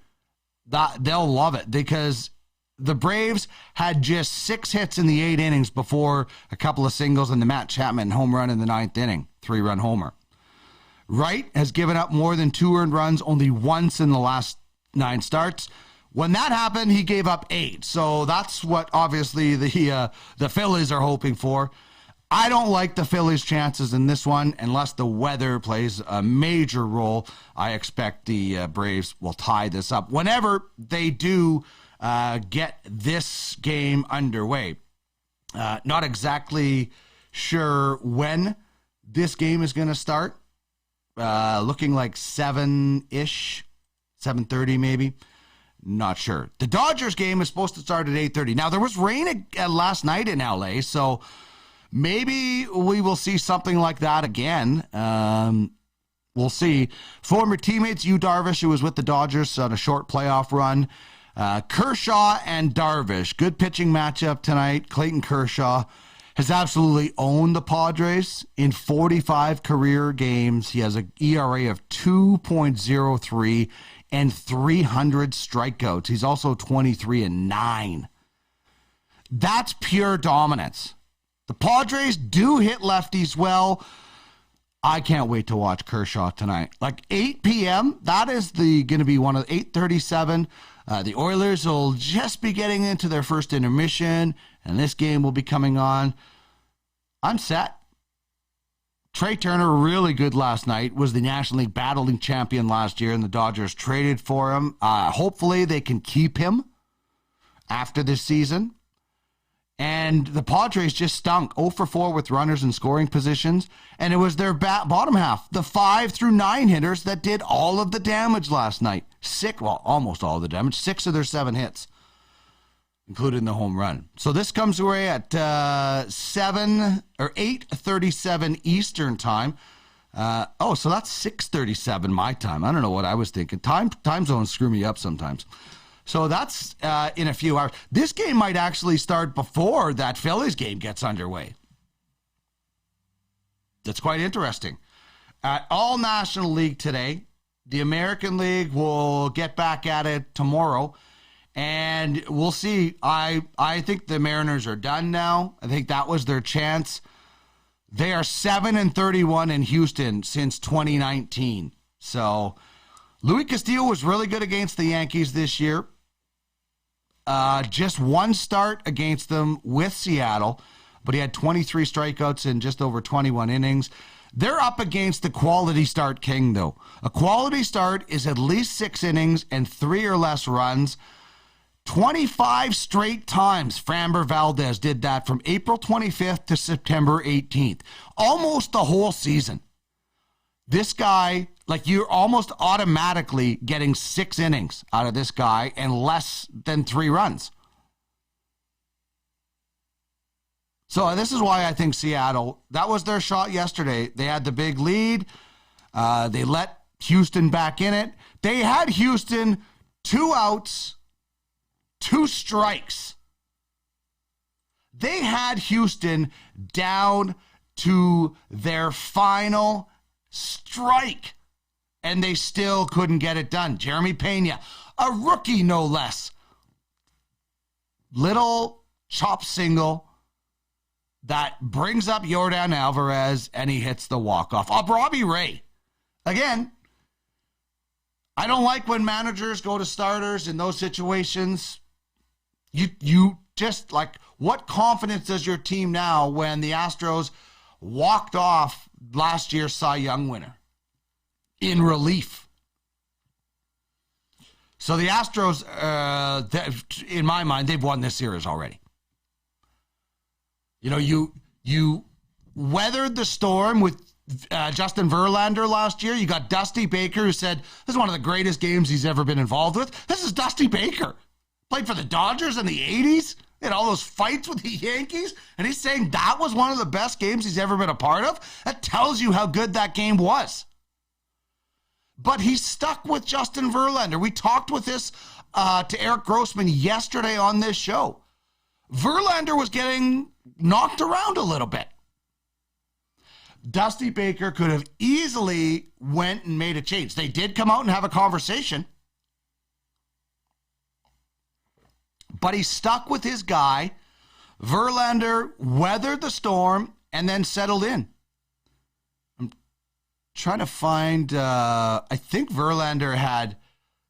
they'll love it, because the Braves had just 6 hits in the 8 innings before a couple of singles and the Matt Chapman home run in the 9th inning, 3-run homer. Wright has given up more than 2 earned runs only once in the last 9 starts. When that happened, he gave up 8. So that's what obviously the Phillies are hoping for. I don't like the Phillies' chances in this one unless the weather plays a major role. I expect the Braves will tie this up whenever they do get this game underway. Not exactly sure when this game is going to start. Looking like 7-ish, 7:30 maybe. Not sure. The Dodgers game is supposed to start at 8:30. Now, there was rain last night in LA, so maybe we will see something like that again. We'll see. Former teammates, Yu Darvish, who was with the Dodgers on a short playoff run. Kershaw and Darvish. Good pitching matchup tonight. Clayton Kershaw has absolutely owned the Padres in 45 career games. He has an ERA of 2.03 and 300 strikeouts. He's also 23-9. That's pure dominance. The Padres do hit lefties well. I can't wait to watch Kershaw tonight. Like 8 p.m., that is going to be one of 8:37. The Oilers will just be getting into their first intermission, and this game will be coming on. I'm set. Trey Turner, really good last night, was the National League battling champion last year, and the Dodgers traded for him. Hopefully they can keep him after this season. And the Padres just stunk 0 for 4 with runners in scoring positions. And it was their bottom half, the 5 through 9 hitters, that did all of the damage last night. Almost all of the damage. 6 of their 7 hits, including the home run. So this comes away at 8:37 Eastern time. So that's 6:37 my time. I don't know what I was thinking. Time zones screw me up sometimes. So that's in a few hours. This game might actually start before that Phillies game gets underway. That's quite interesting. All National League today. The American League will get back at it tomorrow. And we'll see. I think the Mariners are done now. I think that was their chance. They are 7-31 in Houston since 2019. So Luis Castillo was really good against the Yankees this year. Just one start against them with Seattle, but he had 23 strikeouts in just over 21 innings. They're up against the quality start king, though. A quality start is at least 6 innings and 3 or less runs. 25 straight times Framber Valdez did that from April 25th to September 18th. Almost the whole season. This guy, like, you're almost automatically getting 6 innings out of this guy and less than 3 runs. So this is why I think Seattle, that was their shot yesterday. They had the big lead. They let Houston back in it. They had Houston 2 outs, 2 strikes. They had Houston down to their final strike, and they still couldn't get it done. Jeremy Pena, a rookie no less. Little chop single that brings up Yordan Alvarez, and he hits the walk-off. Robbie Ray. Again, I don't like when managers go to starters in those situations. You just, like, what confidence does your team now when the Astros walked off last year's Cy Young winner in relief? So the Astros, in my mind, they've won this series already. You know, you weathered the storm with Justin Verlander last year. You got Dusty Baker, who said this is one of the greatest games he's ever been involved with. This is Dusty Baker. Played for the Dodgers in the 80s. He had all those fights with the Yankees. And he's saying that was one of the best games he's ever been a part of. That tells you how good that game was. But he's stuck with Justin Verlander. We talked with this to Eric Grossman yesterday on this show. Verlander was getting knocked around a little bit. Dusty Baker could have easily went and made a change. They did come out and have a conversation. But he stuck with his guy. Verlander weathered the storm and then settled in. I'm trying to find, I think Verlander had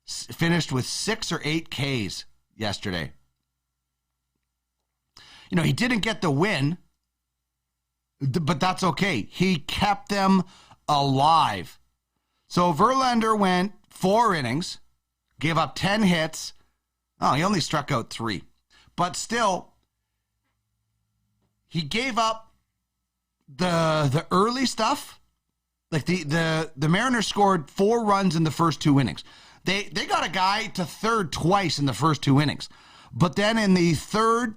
finished with 6 or 8 Ks yesterday. You know, he didn't get the win. But that's okay. He kept them alive. So Verlander went 4 innings, gave up 10 hits. Oh, he only struck out 3. But still, he gave up the early stuff. Like the Mariners scored 4 runs in the first 2 innings. They got a guy to third twice in the first 2 innings. But then in the third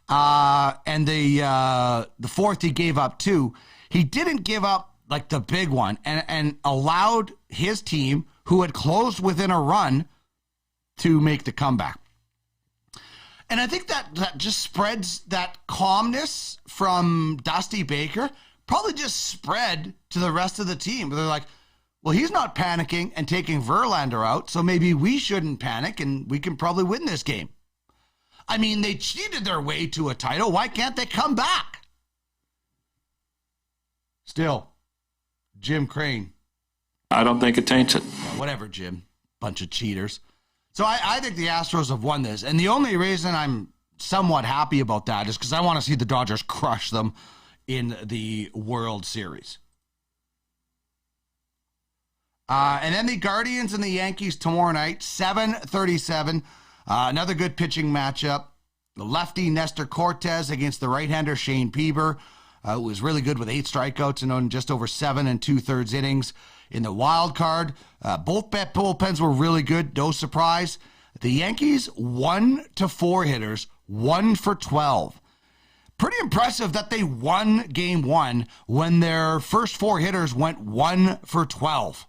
and the fourth, he gave up 2. He didn't give up like the big one and allowed his team, who had closed within a run, to make the comeback. And I think that just spreads that calmness from Dusty Baker, probably just spread to the rest of the team. They're like, well, he's not panicking and taking Verlander out, so maybe we shouldn't panic and we can probably win this game. I mean, they cheated their way to a title. Why can't they come back? Still, Jim Crane. I don't think it taints it. Whatever, Jim. Bunch of cheaters. So I think the Astros have won this. And the only reason I'm somewhat happy about that is because I want to see the Dodgers crush them in the World Series. And then the Guardians and the Yankees tomorrow night, 7:37. Another good pitching matchup. The lefty Nestor Cortez against the right-hander Shane Bieber, who was really good with 8 strikeouts and on just over 7 2/3 innings. In the wild card, both bullpens were really good. No surprise. The Yankees, 1 to 4 hitters, 1 for 12. Pretty impressive that they won game 1 when their first 4 hitters went 1 for 12.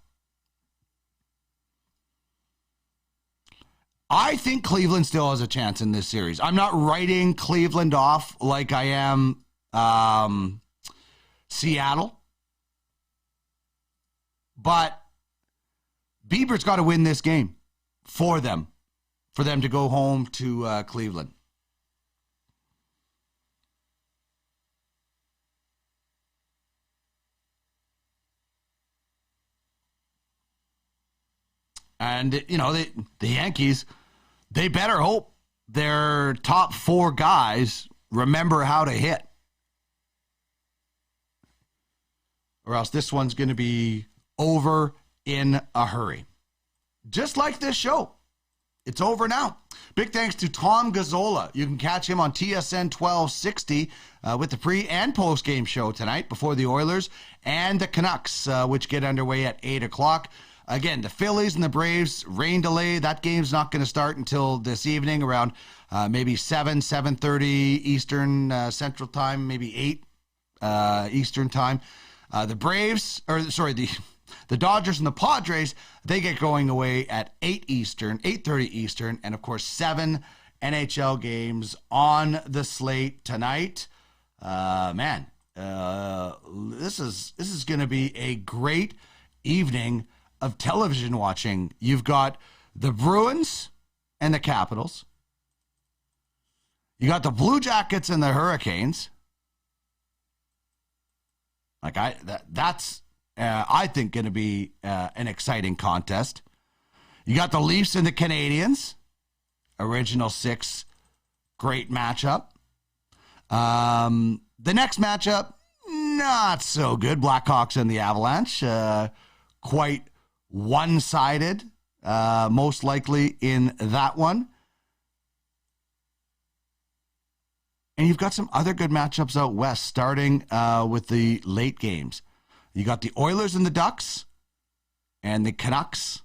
I think Cleveland still has a chance in this series. I'm not writing Cleveland off like I am Seattle. But Bieber's got to win this game for them to go home to Cleveland. And, you know, the Yankees, they better hope their top 4 guys remember how to hit. Or else this one's going to be over in a hurry. Just like this show. It's over now. Big thanks to Tom Gazzola. You can catch him on TSN 1260 with the pre- and post-game show tonight before the Oilers and the Canucks, which get underway at 8 o'clock. Again, the Phillies and the Braves, rain delay. That game's not going to start until this evening around maybe 7:30 Eastern Central Time, maybe 8 Eastern Time. The Dodgers and the Padres, they get going away at 8:30 Eastern, and of course 7 NHL games on the slate tonight. This is going to be a great evening of television watching. You've got the Bruins and the Capitals. You got the Blue Jackets and the Hurricanes. That's I think going to be an exciting contest. You got the Leafs and the Canadiens. Original 6, great matchup. The next matchup, not so good. Blackhawks and the Avalanche, quite one-sided, most likely in that one. And you've got some other good matchups out west, starting with the late games. You got the Oilers and the Ducks and the Canucks.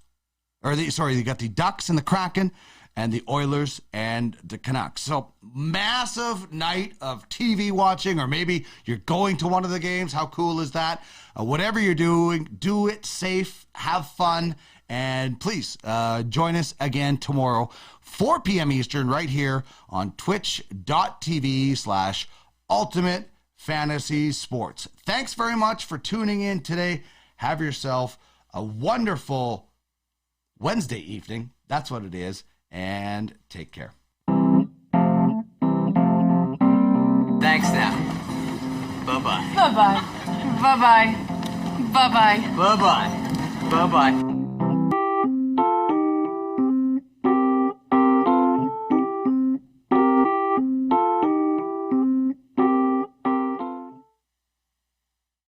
You got the Ducks and the Kraken and the Oilers and the Canucks. So massive night of TV watching, or maybe you're going to one of the games. How cool is that? Whatever you're doing, do it safe, have fun, and please join us again tomorrow, 4 p.m. Eastern, right here on twitch.tv/Ultimate Fantasy Sports. Thanks very much for tuning in today. Have yourself a wonderful Wednesday evening. That's what it is. And take care. Thanks now. Bye-bye. Bye-bye. Bye-bye. Bye-bye. Bye-bye. Bye-bye.